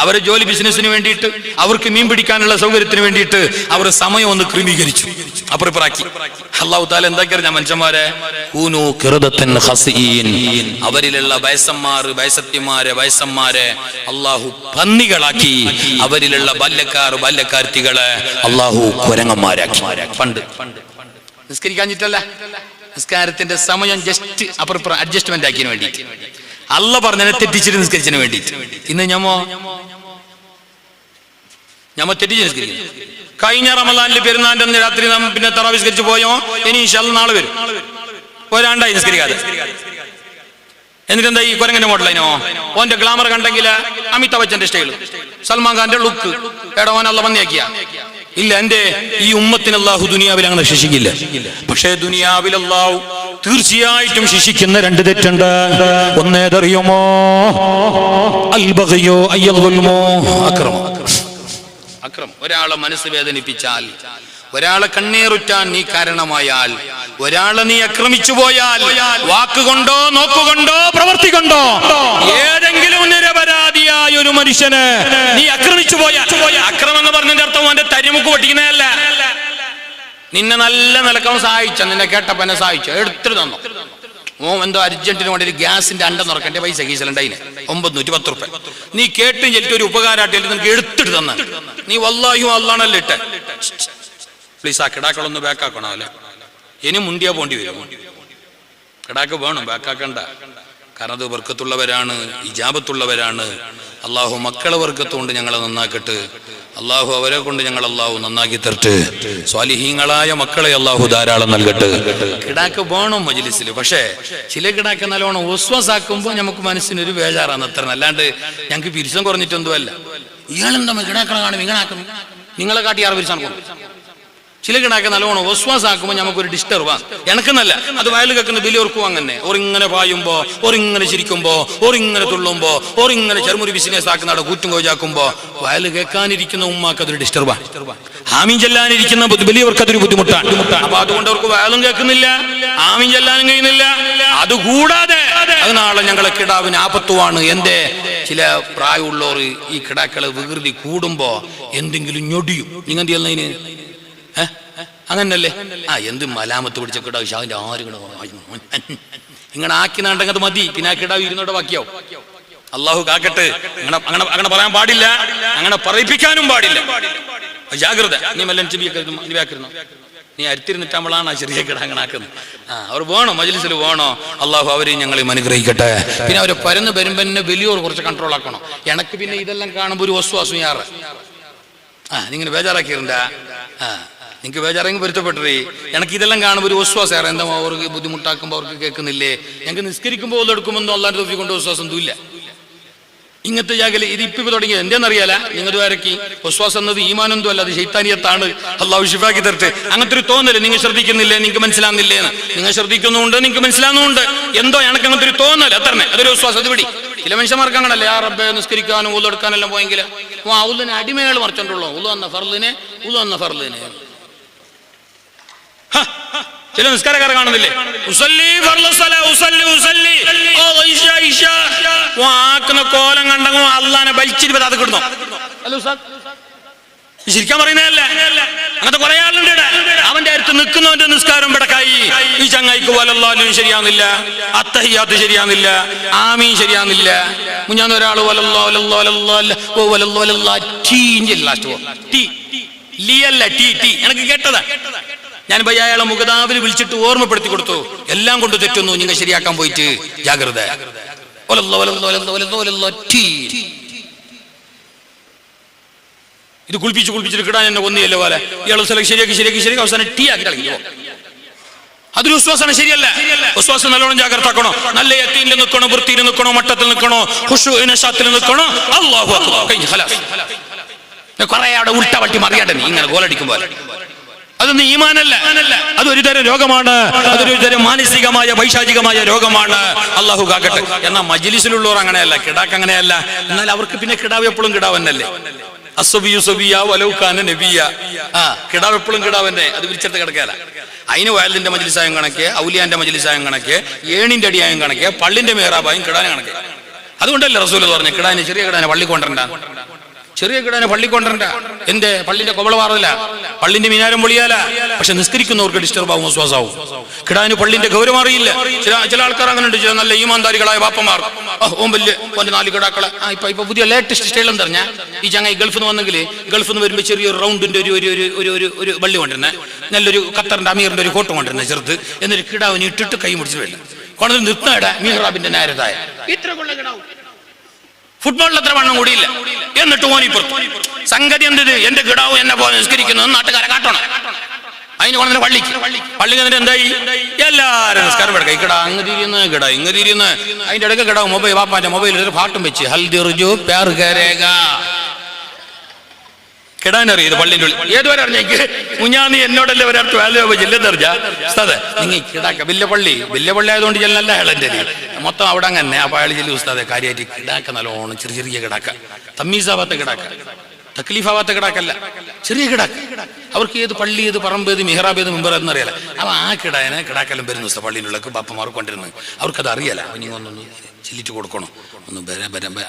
അവരുടെ ജോലി ബിസിനസ്സിന് വേണ്ടിയിട്ട്, അവർക്ക് മീൻ പിടിക്കാനുള്ള സൗകര്യത്തിന് വേണ്ടിയിട്ട് അവർ സമയം ഒന്ന് ക്രമീകരിച്ചു, അപ്പുറപ്പുറാക്കി. അല്ലാഹു തആല എന്താക്കിയ മനുഷ്യന്മാരെ കൂനു ഖിറദത്തൻ ഖസീൻ, അവരിലുള്ള വയസ്സന്മാരെ അല്ലാഹു പന്നികളാക്കി, അവരിലുള്ള ബാല്യക്കാർത്തികളെ അല്ലാഹു കുരങ്ങന്മാരാക്കി. പണ്ട് നിസ്കരിക്കാഞ്ഞിട്ടല്ല, നിസ്കാരത്തിന്റെ സമയം ജസ്റ്റ് അപ്പുറപ്പുറം അഡ്ജസ്റ്റ്മെന്റ് ആക്കിയതിന് വേണ്ടിയിട്ട്, അല്ല പറഞ്ഞതിനെ തെറ്റിച്ചിട്ട് നിസ്കരിച്ചതിന് വേണ്ടിയിട്ട്. ഇന്ന് ഞമ്മ തെറ്റിച്ച് നിസ്കരിക്കുന്നു. കഴിഞ്ഞ റമളാനിൽ പെരുന്നാളിന്റെ അന്ന് രാത്രി നാം പിന്നെ തറാവീഹ് നിസ്കരിച്ചു പോയോ, ഇനി ഇൻഷാ അല്ലാഹ് നാളെ വരും. ഒരാണ്ടായി നിസ്കരിക്കാതെ. എന്നിട്ടെന്താ ഈ കുരങ്ങന്റെ മോഡലൈനോ? ഓന്റെ ഗ്ലാമർ കണ്ടെങ്കിൽ അമിതാഭ് ബച്ചന്റെ സ്റ്റൈല്, സൽമാൻ ഖാന്റെ ലുക്ക്, എടോൻ അല്ല വന്നിയാക്കിയ ഇല്ല. എന്റെ ഈ ഉമ്മത്തിന് അല്ലാഹു ദുനിയാവിൽ അങ്ങനെ ശിക്ഷിക്കില്ല. പക്ഷേ ദുനിയാവിൽ അല്ലാഹു തീർച്ചയായിട്ടും ശിക്ഷിക്കുന്ന രണ്ട് തെറ്റുണ്ട്. ഒന്നേതറിയുമോ? അൽ ബഗ്യോ അയ്യൽ ഗുൽമോ, അക്രമം. ഒരാളെ മനസ്സ് വേദനിപ്പിച്ചാൽ, ഒരാളെ കണ്ണീറുറ്റാൻ നീ കാരണമായാൽ, ഒരാളെ നീ ആക്രമിച്ചു പോയാൽ, വാക്കുകൊണ്ടോ നോക്കുകൊണ്ടോ പ്രവൃത്തി കൊണ്ടോ ഏതെങ്കിലും നിരപരാധിയായ ഒരു മനുഷ്യന് നീ ആക്രമിച്ചു പോയാൽ, അക്രമം എന്ന് പറഞ്ഞതിന്റെ അർത്ഥം അവന്റെ തരിമുക്ക് പൊട്ടിക്കുന്നതല്ല. നിന്നെ നല്ല നിലക്കം സഹായിച്ച, നിന്നെ കേട്ടപ്പോ എന്നെ സഹായിച്ച, എടുത്തിട്ട് തന്നു. എന്തോ അർജന്റിന് വേണ്ടി ഗ്യാസിന്റെ അണ്ട നിറക്കന്റെ പൈസ കീസലുണ്ടായിന് 910 രൂപ. നീ കേട്ടും ചെല്ലിട്ട് ഒരു ഉപകാരമായിട്ട് നിനക്ക് എടുത്തിട്ട് തന്ന, നീ വല്ലാഹി അല്ലാണല്ലോ ഇട്ടെ. പ്ലീസ് ആ കിടാക്കളൊന്ന് ബാക്കാക്കണോ? അല്ലെ ഇനി മുണ്ടിയാ പോണ്ടി വരും. കിടാക്ക് വേണം, ബാക്കാക്കണ്ട. കാരണം അത് ബർക്കത്തുള്ളവരാണ്, ഇജാബത്തുള്ളവരാണ്. അള്ളാഹു മക്കളെ ബർക്കത്തുകൊണ്ട് ഞങ്ങളെ നന്നാക്കട്ടെ. അള്ളാഹു അവരെ കൊണ്ട് ഞങ്ങൾ അള്ളാഹു നന്നാക്കി തരട്ടെ. സ്വാലിഹീങ്ങളായ മക്കളെ അള്ളാഹു ധാരാളം നൽകട്ടെ. കിടാക്ക് വേണം മജ്ലിസിൽ. പക്ഷേ ചില കിടാക്ക് നല്ലോണം ഒസ്വാസാക്കുമ്പോ നമുക്ക് മനസ്സിനൊരു ബേജാറാണ് അത്ര. അല്ലാണ്ട് ഞങ്ങൾക്ക് പിരിസം കുറഞ്ഞിട്ടൊന്നും അല്ല. ഇയാളെന്താ കിടാക്കളെ കാണും ഇങ്ങനാക്കും, നിങ്ങളെ കാട്ടി ആറ് പിരിച്ചാണ്. ചില കിടാക്ക നല്ലോണം വസ്വാസാക്കുമ്പോൾ നമുക്കൊരു ഡിസ്റ്റർബാണ്. എനക്കെന്നല്ല, അത് വയൽ കേൾക്കുന്ന വലിയവർക്കും അങ്ങനെ. ഓറിങ്ങനെ പായുമ്പോ, ഓറിങ്ങനെ ചിരിക്കുമ്പോ, ഓറിങ്ങനെ തുള്ളുമ്പോ, ഓറിങ്ങനെ ചെറുമുറി ബിസിനസ് ആക്കുന്ന കൂറ്റും കോജാക്കുമ്പോ വയൽ കേൾക്കാനിരിക്കുന്ന ഉമ്മാക്ക് അതൊരു ഡിസ്റ്റർബാണ്. ആമീൻ ചെല്ലാനിരിക്കുന്ന വലിയവർക്ക് അതൊരു ബുദ്ധിമുട്ടാണ്. അപ്പൊ അതുകൊണ്ട് അവർക്ക് വയലും കേൾക്കുന്നില്ല, ആമീൻ ചെല്ലാനും കഴിയുന്നില്ല. അതുകൂടാതെ അത് നാളെ ഞങ്ങളെ കിടാവിന് ആപത്തുമാണ്. എന്റെ ചില പ്രായമുള്ളവർ ഈ കിടാക്കളെ വികൃതി കൂടുമ്പോ എന്തെങ്കിലും ഞൊടിയും. നിങ്ങൾ എന്ത് ചെയ്യുന്നതിന് അങ്ങനല്ലേ? എന്ത് മലാമത്ത് പിടിച്ച കിടാവ് ഷാവിന്റെ ആരും ഇങ്ങനെ ആക്കിനാണ്ടെങ്കിൽ അത് മതി. പിന്നെ ആ കിടാവ് ഇരുന്നോടെ ബാക്കിയാവും. അള്ളാഹു കാക്കട്ടെ. അങ്ങനെ പറയാൻ പാടില്ല, അങ്ങനെ പറയിപ്പിക്കാനും പാടില്ല. ജാഗ്രത. നീ മെല്ലൻ ചെവിയാക്കിരുന്നോ? നീ അരുത്തിരുന്നിട്ടാകുമ്പോഴാണ് ആ ചെറിയ കിടാങ്ങനാക്കുന്നത്. അവർ വേണോ മജ്ലിസിൽ വേണോ? അള്ളാഹു അവരെയും ഞങ്ങളെയും അനുഗ്രഹിക്കട്ടെ. പിന്നെ അവർ പരന്ന് വരുമ്പോ തന്നെ വലിയോർ കുറച്ച് കൺട്രോൾ ആക്കണം. എനക്ക് പിന്നെ ഇതെല്ലാം കാണുമ്പോൾ ഒരു വസ്വാസം യാറ് നിങ്ങൾ ബേജാറാക്കിയിരുന്ന നിങ്ങൾക്ക് ബേജാറെങ്കിൽ പൊരുത്തപ്പെട്ടേ. എനിക്ക് ഇതെല്ലാം കാണുമ്പോൾ ഒരു വിശ്വാസം ഏറെ. എന്താ അവർക്ക് ബുദ്ധിമുട്ടാക്കുമ്പോൾ അവർക്ക് കേൾക്കുന്നില്ലേ? ഞങ്ങൾക്ക് നിസ്കരിക്കുമ്പോൾ എടുക്കുമ്പോൾ അല്ലാണ്ട് തോഫി കൊണ്ട് വിശ്വാസം ഒന്നുമില്ല. ഇങ്ങനത്തെ ജാഗല് ഇത് ഇപ്പൊ തുടങ്ങിയത് എന്താണെന്നറിയാല. നിങ്ങൾ ആരൊക്കെ വിശ്വാസം എന്നത് ഈമാനൊന്നും അല്ല, അത് ശൈത്താനിയത്താണ്. അള്ളാഹു ശിഫാക്കി തരട്ടെ. അങ്ങനത്തെ ഒരു തോന്നല്. നിങ്ങൾ ശ്രദ്ധിക്കുന്നില്ലേ, നിങ്ങൾക്ക് മനസ്സിലാകുന്നില്ലേ എന്ന്. നിങ്ങൾ ശ്രദ്ധിക്കുന്നുണ്ട്, നിങ്ങൾക്ക് മനസ്സിലാകുന്നുണ്ട്. എന്തോ എനിക്ക് അങ്ങനത്തെ ഒരു തോന്നല്, അത്രന്നെ. അതൊരു വിശ്വാസം. അത് പിടി. ചില മനുഷ്യന്മാർക്ക് അങ്ങനല്ലേ, ആ റബ്ബെ നിസ്കരിക്കാനും ഉളു എടുക്കാനെല്ലാം പോയെങ്കിൽ ഉള്ളിനെ അടിമകൾ മറിച്ചോണ്ടുള്ളൂ. ഉളു എന്ന ഫർലിനെ ചില നിസ്കാരക്കാർ കാണുന്നില്ലേ, ആക്കുന്ന കോലം കണ്ടെങ്കിൽ അള്ളാനെ വലിച്ചിട്ട് അത് കിടന്നു. ശരിക്കാൻ പറയുന്നതല്ല. അങ്ങനത്തെ കുറെ ആളുണ്ട്. അവന്റെ അടുത്ത് നിൽക്കുന്നവന്റെ നിസ്കാരം പിടക്കായി. ഈ ചങ്ങായിക്ക് വലല്ലാലും ശരിയാവുന്നില്ല, അത്തഹിയാത്ത് ശരിയാവുന്നില്ല, ആമീൻ ശരിയാവുന്നില്ല. മുഞ്ഞാന്ന് ഒരാള് എനിക്ക് കേട്ടതാ. ഞാൻ പോയി അയാളെ മുഖതാവിൽ വിളിച്ചിട്ട് ഓർമ്മപ്പെടുത്തി കൊടുത്തു. എല്ലാം കൊണ്ട് തെറ്റുന്നു, നിങ്ങൾ ശരിയാക്കാൻ പോയിട്ട് ജാഗ്രത. ഇത് കുളിപ്പിച്ചിട്ട് കിടാൻ എന്നെ ഒന്നിയല്ലേ പോലെ ഇയാളെ ശരിയാക്കി അവസാനം ടീ ആക്കി കളിക്കുമോ? അതൊരു വിശ്വാസമാണ്. ശരിയല്ല. വിശ്വാസം നല്ലോണം ജാഗ്രത ആക്കണോ. നല്ല യത്തീനിൽ നിൽക്കണോ, വൃത്തിയിൽ നിൽക്കണോ, മട്ടത്തിൽ നിൽക്കണോ, ഖുശൂഇൽ നിൽക്കണോ. അല്ലാഹു അക്ബർ. കുറെ അവിടെ ഉൾട്ട വട്ടി മറിയാട്ടെ നീ ഇങ്ങനെ ഗോളടിക്കുമ്പോൾ. അതൊന്നും ഈമാനല്ല, അതൊരു തരം രോഗമാണ്. അതൊരു തരം മാനസികമായ പൈശാചികമായ രോഗമാണ്. അള്ളാഹു കാക്കട്ടെ. എന്നാൽ മജ്ലിസിലുള്ളവർ അങ്ങനെയല്ല, കിടാക്ക് അങ്ങനെയല്ല. എന്നാൽ അവർക്ക് പിന്നെ കിടാവ് എപ്പോഴും കിടാവന്നല്ലേ. കിടാവ് എപ്പോഴും കിടാവന്നെ. അത് വിരിച്ചെടുത്ത് കിടക്കല. അതിന് വയലിന്റെ മജ്ലിസായും കണക്ക്, ഔലിയാന്റെ മജ്ലിസായും കണക്ക്, ഏണിന്റെ അടിയായും കണക്ക്, പള്ളിന്റെ മേറാബായും കിടാനും കണക്ക്. അതുകൊണ്ടല്ലേ റസൂൽ പറഞ്ഞു കിടാനെ, ചെറിയ കിടാനെ പള്ളി കൊണ്ടണ്ട, ചെറിയ കിടാനെ പള്ളി കൊണ്ടണ്ട. എന്റെ പള്ളിന്റെ കൊവള മാറില്ല, പള്ളിന്റെ മിനാരം പൊളിയാല. പക്ഷെ നിസ്കരിക്കുന്നവർക്ക് ഡിസ്റ്റർബ് ആവും, വിശ്വാസമാവും. കിടാന് പള്ളിന്റെ ഗൗരവം അറിയില്ല. ചില ആൾക്കാർ അങ്ങനെ ഉണ്ട്. ചില നല്ല ഈമാൻദാരികളായ ബാപ്പമാർ വലിയ 4 കിടാക്കളെ. ഇപ്പൊ പുതിയ ലേറ്റസ്റ്റ് സ്റ്റൈൽ എന്ന് പറഞ്ഞാൽ ഈ ചങ്ങായി ഗൾഫിൽ നിന്ന് വന്നെങ്കിൽ ഗൾഫിൽ നിന്ന് വരുമ്പോൾ ചെറിയൊരു റൗണ്ടിന്റെ ഒരു വള്ളി കൊണ്ടിരുന്നത്, നല്ലൊരു ഖത്തറിന്റെ അമീറിന്റെ ഒരു കോട്ട് കൊണ്ടിരുന്നത് ചെറുത്. എന്നിട്ട് കിടാവിന് ഇട്ടിട്ട് കൈ മുടിച്ചു വരില്ല കൊണ്ടു നിർത്തട മീഹ്റാബിന്റെ നേരതായ ഇത്ര കൊള്ള കിടാവും. ഫുട്ബോളിൽ അത്ര വണ്ണം കൂടിയില്ല. എന്നിട്ട് ഓനിപ്പുറത്ത് സംഗതി എന്തത്, എന്റെ കിടാവും എന്നെ പോലെ നിസ്കരിക്കുന്നു നാട്ടുകാരെ കാട്ടണം. അതിന് കൊണ്ടു പള്ളി എന്നിട്ട് എന്തായി, എല്ലാരും നിസ്കാരം എടുക്കാം. കിടാ അങ്ങ് തിരിയുന്നു, കിടാ ഇങ്ങ് തിരിയുന്നു. അതിന്റെ ഇടയ്ക്ക് കിടാവും മൊബൈൽ വാപ്പാന്റെ മൊബൈലിൽ ഒരു പാട്ടും വെച്ച് ഹൽദിർജു പ്യാർ കരേഗ. കിടാനറിയത് പള്ളിന്റെ ഉള്ളിൽ ഏതുവരെ അറിഞ്ഞേക്ക് കുഞ്ഞാന്ന് എന്നോടല്ലേ ഒരാൾക്ക് വാല്യൂ ചെല്ലെന്നറിഞ്ഞ ഉസ്താദ് നിങ്ങൾ കിടാക്ക. വലിയ പള്ളി ആയതുകൊണ്ട് ചെല്ലല്ല അയാളെന്റെ മൊത്തം അവിടെ അങ്ങനെ. അപ്പൊ അയാൾ ചെല്ലു ഉസ്താദെ കാര്യമായിട്ട് കിടാക്ക നല്ലോണം ചെറിയ കിടാക്ക, തമ്മീസാവാത്ത കിടാക്ക, തക്ലീഫാവാത്ത കിടാക്കല്ല, ചെറിയ കിടാക്ക. അവർക്ക് ഏത് പള്ളി, ഏത് പറമ്പ്, ഏത് മിഹ്റാബ്, ഏത് മെമ്പർ എന്നറിയാല. അപ്പൊ ആ കിടാനെ കിടാക്കെല്ലാം വരുന്ന ഉസ്താദ് പള്ളിയിലുള്ള ബാപ്പമാർ കൊണ്ടിരുന്നത് അവർക്കത് അറിയാല. അവനൊന്നൊന്ന് ചെല്ലിട്ട് കൊടുക്കണം, ഒന്ന്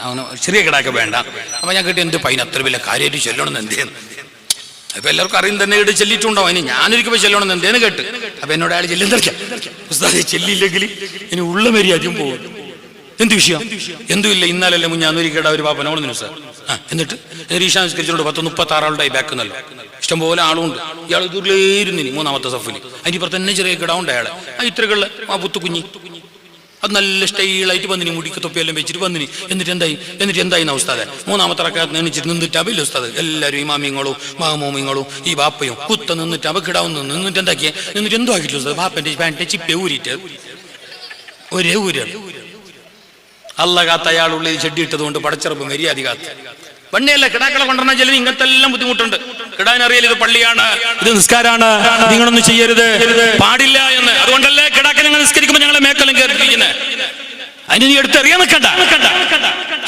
അവന് ചെറിയ കിടാക്ക വേണ്ട. അപ്പൊ ഞാൻ കേട്ടി എന്റെ പൈന അത്ര വലിയ കാര്യമായിട്ട് ചെല്ലണം എന്തേന്ന്. അപ്പൊ എല്ലാവർക്കും അറിയും തന്നെ ഇവിടെ ചെല്ലിട്ടുണ്ടാവും. അതിന് ഞാനൊരിക്കൽ ചെല്ലണം എന്തേന്ന് കേട്ട്. അപ്പൊ എന്നോട് അയാൾ ചെല്ലുന്നറിയാം. ഉസ്താദെ ചെല്ലിയില്ലെങ്കിൽ ഇനി ഉള്ള മര്യാദയും പോകും. എന്ത് വിഷയം? എന്തുമില്ല, ഇന്നാലല്ലേ മുന്നേ കേട്ട ഒരു പാപ്പനോട് സാർ. എന്നിട്ട് ഈശാ നിസ്കരിച്ചോണ്ട് 36 ആളുടെ ബാക്കുന്നല്ലോ. ഇഷ്ടംപോലെ ആളുണ്ട്. ഇയാൾ ദൂരേരുന്നിനി 3ാമത്തെ സഫിൽ. അതിന് ഇപ്പുറത്ത് തന്നെ ചെറിയ കിടാവുണ്ട് അയാളെ. ഇത്രകളില് ആ പുത്തുകുഞ്ഞി അത് നല്ല സ്റ്റൈലായിട്ട് വന്നിനി, മുടിക്ക് തൊപ്പിയെല്ലാം വെച്ചിട്ട് വന്നിനി. എന്നിട്ട് എന്തായി ഉസ്താദെ 3ാമത്തെ റക്അത്ത് എണീച്ചിട്ട് നിന്നിട്ട് അബില്ല ഉസ്താദ്. എല്ലാവരും ഇമാമിങ്ങളും മാമൂമിങ്ങളും ഈ ബാപ്പയും കുത്ത നിന്നിട്ട് അവ കിടാവുന്ന നിന്നിട്ട് എന്താക്കിയ എന്നിട്ട് എന്തോ ആക്കിയില്ല ഉസ്താദ്. ബാപ്പന്റെ പാൻറ്റ് ചിപ്പ ഊരിയിട്ട് ഒരേ ഊരാണ്. അല്ല കാത്ത അയാളുള്ളിൽ ചെടി ഇട്ടത് കൊണ്ട് പടച്ചിറപ്പ് മര്യാദ കാത്ത്. പണ്ടേയല്ല കിടാക്കളെ കൊണ്ടുവന്നാൽ ചിലർ ഇങ്ങനത്തെ എല്ലാം ബുദ്ധിമുട്ടുണ്ട്. കിടാൻ അറിയില്ല ഇത് പള്ളിയാണ്, ഇത് നിസ്കാരാണ്, നിങ്ങളൊന്നും ചെയ്യരുത്, പാടില്ല എന്ന്. അതുകൊണ്ടല്ലേ കിടാക്ക ഞങ്ങൾ നിസ്കരിക്കുമ്പോൾ ഞങ്ങളെ മേക്കലും കയറിയിരിക്കുന്നത്. അതിന് നീ എടുത്തെറിയാൻ നിൽക്കണ്ട,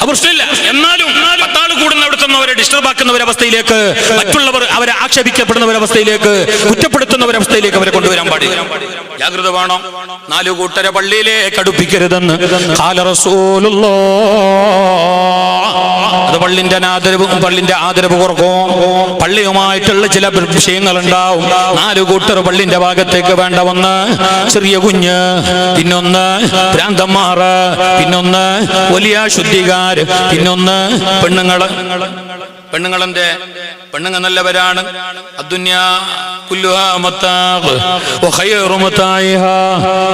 പ്രശ്നമില്ല. എന്നാലും 10 ആൾ കൂടുന്ന അവിടെ അവരെ ഡിസ്റ്റർബ് ആക്കുന്ന ഒരവസ്ഥയിലേക്ക്, മറ്റുള്ളവർ അവരെ ആക്ഷേപിക്കപ്പെടുന്ന ഒരവസ്ഥയിലേക്ക്, കുറ്റപ്പെടുത്തുന്ന ഒരവസ്ഥയിലേക്ക് അവരെ കൊണ്ടുവരാൻ പാടില്ല. ജാഗ്രത വേണം. 4 കൂട്ടരെ പള്ളിയിലേക്ക് അടുപ്പിക്കരുതെന്ന് ഖാല റസൂലുള്ളാഹ്. അത് പള്ളിന്റെ ആദരവ് കുറക്കും. പള്ളിയുമായിട്ടുള്ള ചില വിഷയങ്ങൾ ഉണ്ടാവും. 4 കൂട്ടർ പള്ളിന്റെ ഭാഗത്തേക്ക് വേണ്ട. ഒന്ന് ചെറിയ കുഞ്ഞ്, പിന്നൊന്ന് ഭ്രാന്തന്മാർ, പിന്നൊന്ന് വലിയ ശുദ്ധികാർ, പിന്നൊന്ന് പെണ്ണുങ്ങൾ നല്ലവരാണ്. അദ്ദുന്യാ കുല്ലുഹാ മതാഅ് വഖൈറു മതാഇഹാ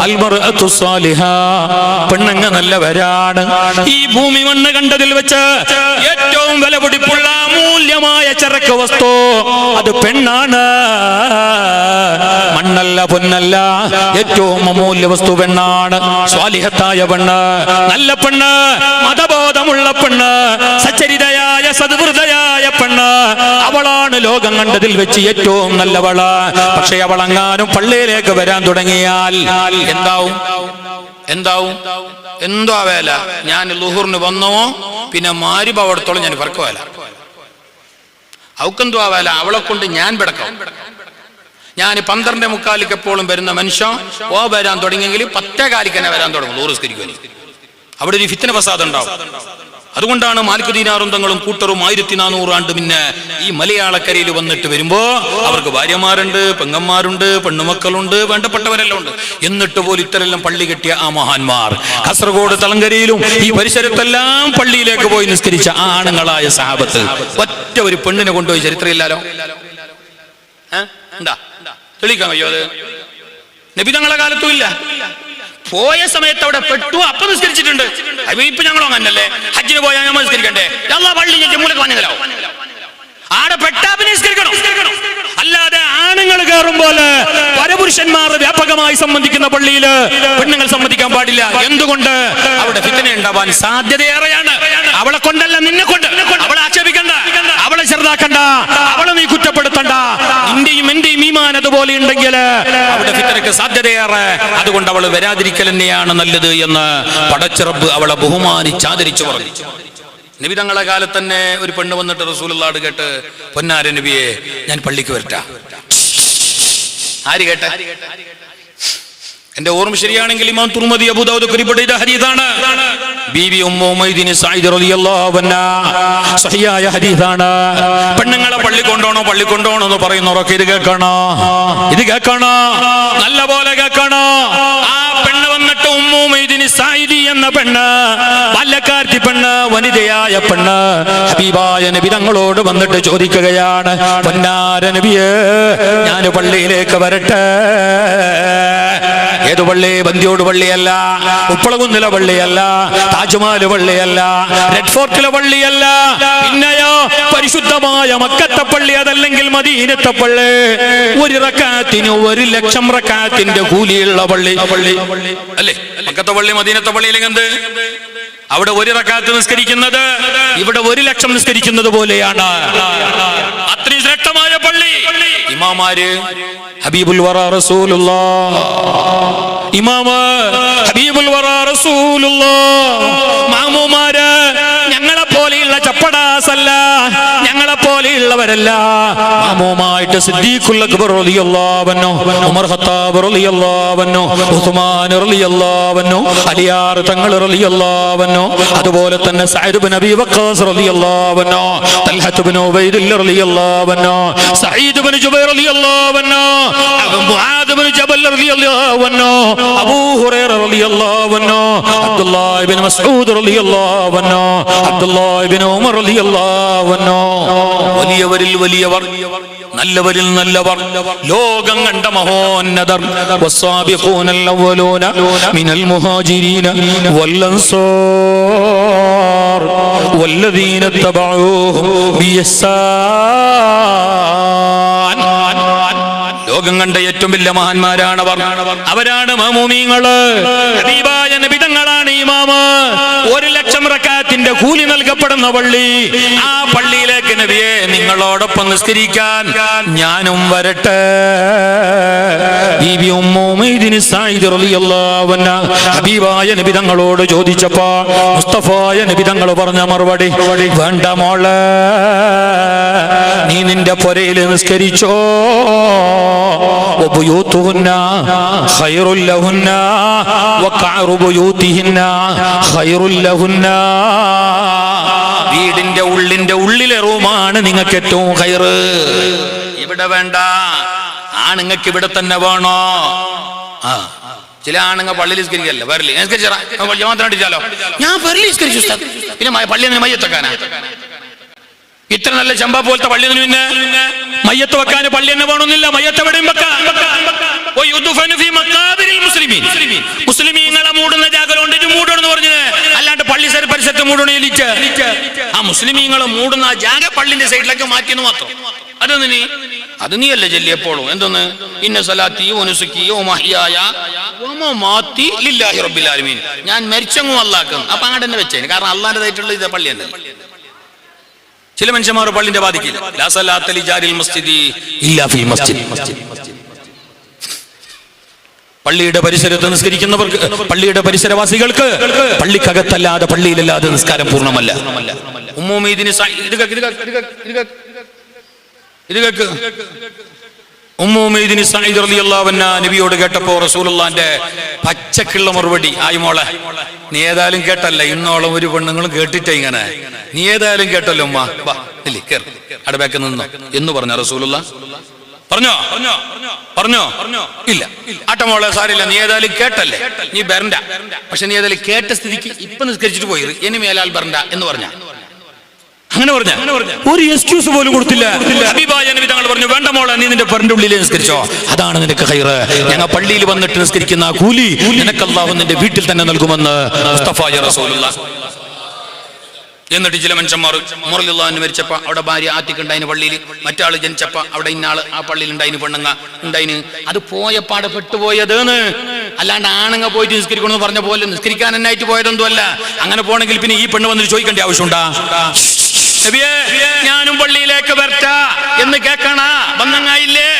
അൽമർഅതു സാലിഹാ. പെണ്ണുങ്ങൾ നല്ലവരാണ്. ഈ ഭൂമി മണ്ണ് കണ്ടതിൽ വെച്ച് ഏറ്റവും വിലപിടിപ്പുള്ള മൂല്യമായ ചരക്ക് വസ്തു അത് പെണ്ണാണ്. മണ്ണല്ല, പൊന്നല്ല, ഏറ്റവും അമൂല്യ വസ്തു പെണ്ണാണ്. സ്വാലിഹത്തായ പെണ്ണ്, നല്ല പെണ്ണ്, മതബോധമുള്ള പെണ്ണ്, സച്ചരിതയായ സദ്വൃതയായ പെണ്ണ്, അവളാണ് ലോകം കണ്ടതിൽ വെച്ച് ഏറ്റവും നല്ലവള്. പക്ഷെ അവളെങ്ങാനും പള്ളിയിലേക്ക് വരാൻ തുടങ്ങിയാൽ എന്തോ വേല. ഞാൻ ലുഹുറിന് വന്നോ പിന്നെ മാരിബ് അവിടത്തോളം ഞാൻ പറക്കുവേല. അവക്കെന്തോ വേല, അവളെ കൊണ്ട് ഞാൻ പിടക്കാം. ഞാൻ 12:45 എപ്പോഴും വരുന്ന മനുഷ്യൻ വരാൻ തുടങ്ങിയെങ്കിൽ 10:15 തന്നെ വരാൻ തുടങ്ങും ലൂറിസ്കരിക്കുവാൻ. അവിടെ ഒരു ഫിത്ന ഫസാദ് ഉണ്ടാവും. അതുകൊണ്ടാണ് മാലിക് ദീനാറും തങ്ങളും കൂട്ടറും 1400 ആണ്ട് പിന്നെ ഈ മലയാളക്കരയിൽ വന്നിട്ട് വരുമ്പോ അവർക്ക് ഭാര്യമാരുണ്ട്, പെങ്ങന്മാരുണ്ട്, പെണ്ണുമക്കളുണ്ട്, വേണ്ടപ്പെട്ടവരെല്ലാം ഉണ്ട്. എന്നിട്ട് പോലും ഇത്തരെല്ലാം പള്ളി കെട്ടിയ ആ മഹാന്മാർ കാസർഗോഡ് തളങ്കരയിലും ഈ പരിസരത്തെല്ലാം പള്ളിയിലേക്ക് പോയി നിസ്കരിച്ച ആ ആണുങ്ങളായ സഹാബത്ത് ഒറ്റ ഒരു പെണ്ണിനെ കൊണ്ടുപോയി ചരിത്രമില്ലാലോ. എന്താ തെളിയിക്കാൻ കഴിയോ? അത് നബി തങ്ങളുടെ കാലത്തും ഇല്ല. പോയ സമയത്ത് അവിടെ പെട്ടു, അപ്പൊ നിസ്കരിച്ചിട്ടുണ്ട്. ഇപ്പൊ ഞങ്ങളും അങ്ങനല്ലേ, ഹജ്ജിന് പോയാൽ നമ്മൾ നിസ്കരിക്കണ്ടേ? പള്ളി ജമ്മുലൊക്കെ വന്നതല്ലോ. ആടെ പെട്ടാപ്പിനെ നിസ്കരിക്കണം. അല്ലാതെ ആണുങ്ങൾ കയറുമ്പോലെ പരപുരുഷന്മാർ വ്യാപകമായി സംബന്ധിക്കുന്ന പള്ളിയിൽ പെണ്ണുങ്ങൾ സംബന്ധിക്കാൻ പാടില്ല. എന്തുകൊണ്ട്? അവിടെ ഫിത്ന ഉണ്ടാവാൻ സാധ്യതയേറെയാണ്. അവളെ കൊണ്ടല്ല, നിന്നെ കൊണ്ട്. അവളെ ആക്ഷേപിക്കണ്ട, അവളെ ചെറുതാക്കണ്ട, അവളെ നീ കുറ്റപ്പെടുത്തണ്ട. നിന്റെയും എന്റെയും ഈമാൻ അതുപോലെ ഉണ്ടെങ്കിൽ അവിടെ ഫിത്നയ്ക്ക് സാധ്യതയേറെ. അതുകൊണ്ട് അവൾ വരാതിരിക്കൽ തന്നെയാണ് നല്ലത് എന്ന് പടച്ചിറപ്പ് അവളെ ബഹുമാനിച്ചാദരിച്ചു പറഞ്ഞു. നബി തങ്ങളെ കാലത്ത് തന്നെ ഒരു പെണ്ണ് വന്നിട്ട് റസൂലുള്ളാഹ് കേട്ട്, പൊന്നാര നബിയെ, ഞാൻ പള്ളിക്ക് വരട്ടാ. ആര് കേട്ട? എന്റെ ഓർമ്മ ശരിയാണെങ്കിൽ ഇമാം തുർമുദി അബൂ ദാവൂദ് റിപ്പോർട്ട് ഹദീസാണ്. ബീവി ഉമ്മു ഉമൈദിന് സഈദ് റളിയല്ലാഹു അൻഹാ സഹിയായ ഹദീസാണ്. പെണ്ണുങ്ങളെ പള്ളി കൊണ്ടോണോ എന്ന് പറയുന്നവരൊക്കെ ഇത് കേൾക്കണോ, നല്ല പോലെ കേൾക്കണോ. ആ പെണ്ണ് വന്നിട്ട് ഉമ്മു ഉമൈദിന് സഈദി എന്ന പെണ്ണ്, ബാല്യക്കാരത്തി പെണ്ണ്, വനിതയായ പെണ്ണ് ഹബീബായ നബി തങ്ങളോട് വന്നിട്ട് ചോദിക്കുകയാണ്, പൊന്നാര നബിയേ, ഞാൻ പള്ളിയിലേക്ക് വരട്ടെ. ഏതു പള്ളി? ബന്ദിയോട് പള്ളിയല്ല, ഉപ്പളകുന്നിലെ പള്ളിയല്ല, താജ്മഹൽ പള്ളിയല്ല, റെഡ് ഫോർട്ടിലെ പള്ളിയല്ല, പിന്നെയോ പരിശുദ്ധമായ മക്കത്തെ പള്ളി, അതല്ലെങ്കിൽ മദീനത്തെ പള്ളി. 1 റക്അത്തിന് 1,00,000 റക്അത്തിന്റെ കൂലിയുള്ള പള്ളി അല്ലേ? മക്കത്തെ പള്ളി, മദീനത്തെ പള്ളിയിലെങ്കിൽ എന്ത്? അവിടെ 1 റക്അത്ത് നിസ്കരിക്കുന്നത് ഇവിടെ 1,00,000 നിസ്കരിക്കുന്നത് പോലെയാണ്. അത്രയും ശ്രേഷ്ഠമായ പള്ളി. ഇമാമാര് ഹബീബുൽ വറ റസൂലുള്ളാഹ്, ഇമാമ ഹബീബുൽ വറ റസൂലുള്ളാഹ്, മാമൂമാര് ഞങ്ങളെ പോലെയുള്ള ചപ്പടാസല്ല, ഞങ്ങളെ പോലെയുള്ളവരല്ല. മാമൂമായിട്ട് സിദ്ദീഖുൽ അക്ബർ റളിയല്ലാഹു അൻഹു, ഉമർ ഖത്താബ് റളിയല്ലാഹു അൻഹു, ഉസ്മാൻ റളിയല്ലാഹു അൻഹു, അലിയാർ തങ്ങൾ റളിയല്ലാഹു അൻഹു, അതുപോലെ തന്നെ സഅദ് ഇബ്നു അബീ വഖാസ് റളിയല്ലാഹു അൻഹു, തൽഹത്ത് ഇബ്നു ഉബൈദില്ല റളിയല്ലാഹു അൻഹു, സഈദ് ഇബ്നു ജുബൈർ റളിയല്ലാഹു അൻഹു, മുആദ് ഇബ്നു ജബൽ റളിയല്ലാഹു അൻഹു, അബൂ ഹുറൈറ റളിയല്ലാഹു അൻഹു, അബ്ദുല്ലാഹ് ഇബ്നു മസ്ഊദ് റളിയല്ലാഹു അൻഹു, അബ്ദുല്ലാഹ് ഇബ്നു ഉമർ റളിയല്ലാഹു അൻഹു. വലിയവരിൽ വലിയവർ, നല്ലവരിൽ നല്ലവർ, ലോകം കണ്ട മഹോന്നതർ. വസ്സാബിഖൂനൽ അവ്വലൂന മിനൽ മുഹാജിരീന വൽ അൻസാർ വല്ലദീന തബഊഹും ബിഇഹ്സാൻ. ലോകം കണ്ട ഏറ്റവും വലിയ മഹാന്മാരാണ് അവരാണ് മഅ്മൂമീങ്ങള്. ഹബീബായ നബി തങ്ങളാണ് ഇമാമ്. 1,00,000 റക്അത്തിന്റെ കൂലി നൽകപ്പെടുന്ന പള്ളി. ആ പള്ളിയിലേക്ക് നബിയെ നിങ്ങളോടൊപ്പം നിസ്കരിക്കാൻ ഞാനും വരട്ടെ. ബീബി ഉമ്മു ഉമൈദിൻ സഈദ് റളിയല്ലാഹു അൻഹ ഹബീബായ നബി തങ്ങളോട് ചോദിച്ചപ്പോ മുസ്തഫായ നബി തങ്ങൾ പറഞ്ഞ മറുപടി, വേണ്ട മോളെ, നീ നിന്റെ പുരയിൽ നിസ്കരിച്ചോ. വബുയൂതുഹുന്ന ഖൈറുൽ ലഹുന്ന വഖഅറു ബുയൂതിഹിന്ന ഖൈറുൽ ലഹുന്ന. വീടിന്റെ ഉള്ളിലെ റൂമാണ് നിങ്ങൾക്ക് ഏറ്റവും ഖൈറ്. ഇവിടെ വേണ്ട, ആണുങ്ങൾക്ക് ഇവിടെ തന്നെ വേണോ? ചില ആണുങ്ങൾ പള്ളിയിൽ നിസ്കരിക്കല്ല, വരലി ജമാഅത്തിനടിച്ചാലോ, ഞാൻ പള്ളിയിൽ നിസ്കരിച്ചു പിന്നെ പള്ളിയിൽ മയ്യത്തൊക്കാനാ. ഇത്ര നല്ല ചമ്പ പോലത്തെ പള്ളിയിൽ പിന്നെ മയ്യത്ത് വെക്കാൻ പള്ളി തന്നെ വേണമെന്നില്ല. മയ്യത്ത് എവിടെയും വെക്കാം. മുസ്ലിമീങ്ങളെ മൂടുന്ന ജാഗലുണ്ട്, ഇത് മൂടണമെന്ന് പറഞ്ഞത് അല്ലാണ്ട് പള്ളി പരിസരത്ത് മൂടണിച്ച് ആ മുസ്ലിമീങ്ങളെ മൂടുന്ന ആ ജാഗ പള്ളിന്റെ സൈഡിലേക്ക് മാറ്റിയെന്ന് മാത്രം. അത് നീയല്ലേ ചൊല്ലിയപ്പോഴും എന്തൊന്ന് ഇന്ന സലാത്തി വനുസുക്കി വമഹ്യായ വമമാതി ലില്ലാഹി റബ്ബിൽ ആലമീൻ. ഞാൻ മരിച്ചങ്ങും അല്ലാഹ്ക്കും. അപ്പൊ അങ്ങോട്ട് തന്നെ വെച്ചേ, കാരണം അള്ളാഹിന്റേതായിട്ടുള്ള ഇത് പള്ളി തന്നെ. ചില മനുഷ്യന്മാർ പള്ളിന്റെ ബാധിക്കില്ല. ലാ സലാത്ത ലിജാരിൽ മസ്ജിദി ഇല്ലാ ഫിൽ മസ്ജിദ്. പള്ളിയുടെ പരിസരത്ത് നിസ്കരിക്കുന്നവർക്ക്, പള്ളിയുടെ പരിസരവാസികൾക്ക് പള്ളിക്കകത്തല്ലാതെ പള്ളിയിലല്ലാതെ നിസ്കാരം പൂർണ്ണമല്ല. ഉമ്മു ഉമൈദിൻ സഈദ് റളിയല്ലാഹു അൻഹ നബിയോട് കേട്ടപ്പോ റസൂലുള്ളാഹിന്റെ പച്ചക്കുള്ള മറുപടി, ആയി മോളെ, നീ ഏതായാലും കേട്ടല്ല, ഇന്നോളം ഒരു പെണ്ണുങ്ങളും കേട്ടിട്ടേ ഇങ്ങനെ, നീ ഏതായാലും കേട്ടല്ലോ ഉമ്മ, അടബേക്ക് നിന്നോ എന്ന് പറഞ്ഞ റസൂലുള്ളാഹ്. പറഞ്ഞോ ഇല്ല, ആട്ടമോളെ സാരില്ല, നീ ഏതായാലും കേട്ടല്ലേ, നീ ബരണ്ട. പക്ഷെ നീ ഏതായാലും കേട്ട സ്ഥിതിക്ക് ഇപ്പൊ നിസ്കരിച്ചിട്ട് പോയി, ഇനി മേലാൽ ബരണ്ട എന്ന് പറഞ്ഞ, അങ്ങനെ പറഞ്ഞ ഒരു എക്സ്ക്യൂസ് പോലും കൊടുത്തില്ല. ഹബീബായ നബി തങ്ങൾ പറഞ്ഞു, വേണ്ട മോളെ, നീ നിന്റെ പെരന്റെ ഉള്ളിൽ നിസ്കരിച്ചോ, അതാണ് നിനക്ക് ഖൈറ്. ഞങ്ങൾ പള്ളിയിൽ വന്നിട്ട് നിസ്കരിക്കുന്ന ആ കൂലി നിനക്ക് അല്ലാഹു നിന്റെ വീട്ടിൽ തന്നെ നൽകുമെന്ന് മുസ്തഫായ റസൂലുള്ളാഹ്. എന്നിട്ട് ചില മനുഷ്യന്മാർ മുറലിള്ളാഹു മരിച്ചപ്പോ അവിടെ ഭാര്യ ആറ്റിക്കുണ്ടായിന് പള്ളിയിൽ, മറ്റാള് ജനിച്ചപ്പോ അവിടെ ഇന്നാള് ആ പള്ളിയിൽ ഉണ്ടായിന്, പെണ്ണുങ്ങ ഉണ്ടായിന്. അത് പോയപ്പാടെ പെട്ടുപോയതെന്ന്, അല്ലാണ്ട് ആണുങ്ങ പോയിട്ട് നിസ്കരിക്കണമെന്ന് പറഞ്ഞ പോലെ നിസ്കരിക്കാൻ എന്നായിട്ട് പോയതൊന്നും അല്ല. അങ്ങനെ പോണെങ്കിൽ പിന്നെ ഈ പെണ്ണ് വന്നിട്ട് ചോദിക്കേണ്ട ആവശ്യമുണ്ടാ? ഞാനും പള്ളിയിലേക്ക് വരട്ട എന്ന് കേൾക്കണ ബന്ധങ്ങായില്ലേ?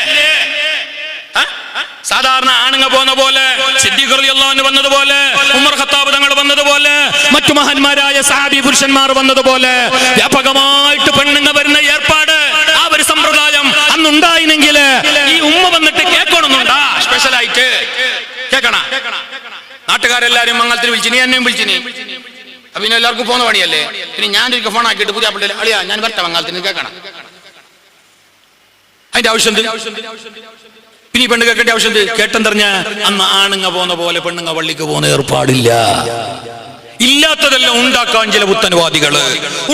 സാധാരണ ആണുങ്ങ പോകുന്ന പോലെ, സിദ്ദീഖ് റളിയല്ലാഹു അൻഹു വന്നതുപോലെ, ഉമർ ഖത്താബ് തങ്ങൾ വന്നതുപോലെ, മറ്റു മഹാന്മാരായ സഹാബി പുരുഷന്മാർ വന്നതുപോലെ വ്യാപകമായിട്ട് പെണ്ണുങ്ങ വരുന്ന ഏർപ്പാട്, ആ ഒരു സമ്പ്രദായം അന്നുണ്ടായിനെങ്കിൽ ഈ ഉമ്മ വന്നിട്ട് കേൾക്കണമെന്നുണ്ടാ? സ്പെഷ്യലായിട്ട് കേൾക്കണ. നാട്ടുകാരെല്ലാരും മംഗളത്തിന് വിളിച്ചിനി, എന്നെയും വിളിച്ചിനി. അപ്പൊ പിന്നെ എല്ലാവർക്കും പോകുന്ന പണിയല്ലേ. പിന്നെ ഞാനൊരു ഫോൺ ആക്കിയിട്ട് പുതിയ പള്ളിയിൽ അളിയാ ഞാൻ വരട്ടെ മംഗളത്തിന് കേൾക്കണം. അതിന്റെ ആവശ്യം പിന്നെ ഈ പെണ്ണ് കേൾക്കേണ്ട ആവശ്യം കേട്ടെന്തറിഞ്ഞ അന്ന് ആണുങ്ങ പോകുന്ന പോലെ പെണ്ണുങ്ങ പള്ളിക്ക് പോകുന്ന ഏർപ്പാടില്ല. ഇല്ലാത്തതെല്ലാം ഉണ്ടാക്കാൻ ചില പുത്തൻവാദികള്,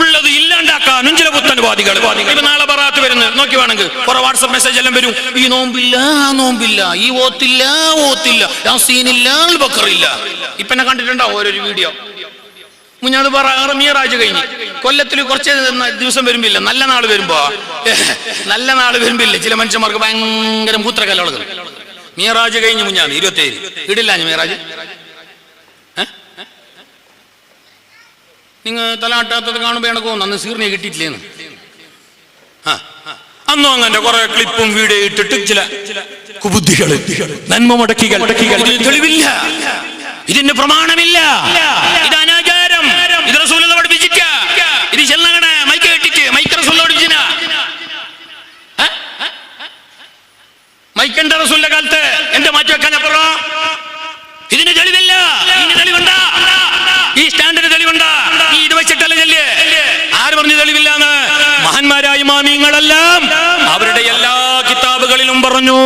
ഉള്ളത് ഇല്ലാണ്ടാക്കാനും ചില പുത്തൻവാദികൾ. ഇപ്പൊ നാളെ ബറാത്ത് വരുന്നത് നോക്കി വേണമെങ്കിൽ കുറെ വാട്സപ്പ് മെസ്സേജ് എല്ലാം വരും. ഈ നോമ്പില്ല, ആ നോമ്പില്ല, ഈ ഓത്തില്ല, ഓത്തില്ല, യാസീനില്ല, ബക്കറില്ല. ഇപ്പൊ എന്നെ കണ്ടിട്ടുണ്ടോ ഓരോരു വീഡിയോ? മുഞ്ഞാട് മിയറാജ് കഴിഞ്ഞ് കൊല്ലത്തിൽ കുറച്ച് ദിവസം വരുമ്പില്ല, നല്ല നാൾ വരുമ്പില്ല ചില മനുഷ്യന്മാർക്ക് ഭയങ്കര മൂത്രക്കല്ലുകൾ. മിയറാജ് കഴിഞ്ഞ് മുഞ്ഞാണ് 27 ഇടില്ല മിയറാജ്. നിങ്ങൾ തലാട്ടാത്തത് കാണുമ്പോ എനക്ക് തോന്നുന്നു അന്ന് സീറിനെ കിട്ടിയിട്ടില്ലേന്ന്. അന്നും അങ്ങനെ കുറെ ക്ലിപ്പും വീഡിയോ ഇട്ടിട്ട് ചില കുബുദ്ധികൾ, നന്മ മുടക്കികൾ. തെളിവില്ല, ഇതിന് പ്രമാണമില്ല, ഇത് അനാചാരം, ഇത് റസൂലുള്ളാഹി പഠിപ്പിച്ചിട്ട്, ഇത് ചെല്ലങ്ങടെ മൈക്ക് കെട്ടിട്ട് മൈക്ക് റസൂലുള്ളാഹി പഠിപ്പിച്ചിന. മൈക്കണ്ട റസൂലിന്റെ കാലത്ത് എന്റെ മാറ്റി വെക്കാൻ അപ്പുറം ഇതിന് തെളിവില്ല. ഇതിന് തെളിവുണ്ട, ഈ സ്റ്റാൻഡിന് തെളിവുണ്ട, ഈ ഇത് വെച്ചിട്ടല്ല ചെല്ല്. ആര് പറഞ്ഞു തെളിവില്ലാന്ന്? മഹാന്മാരായ ഇമാമിങ്ങളെല്ലാം അവരുടെ എല്ലാ കിതാബുകളിലും പറഞ്ഞു.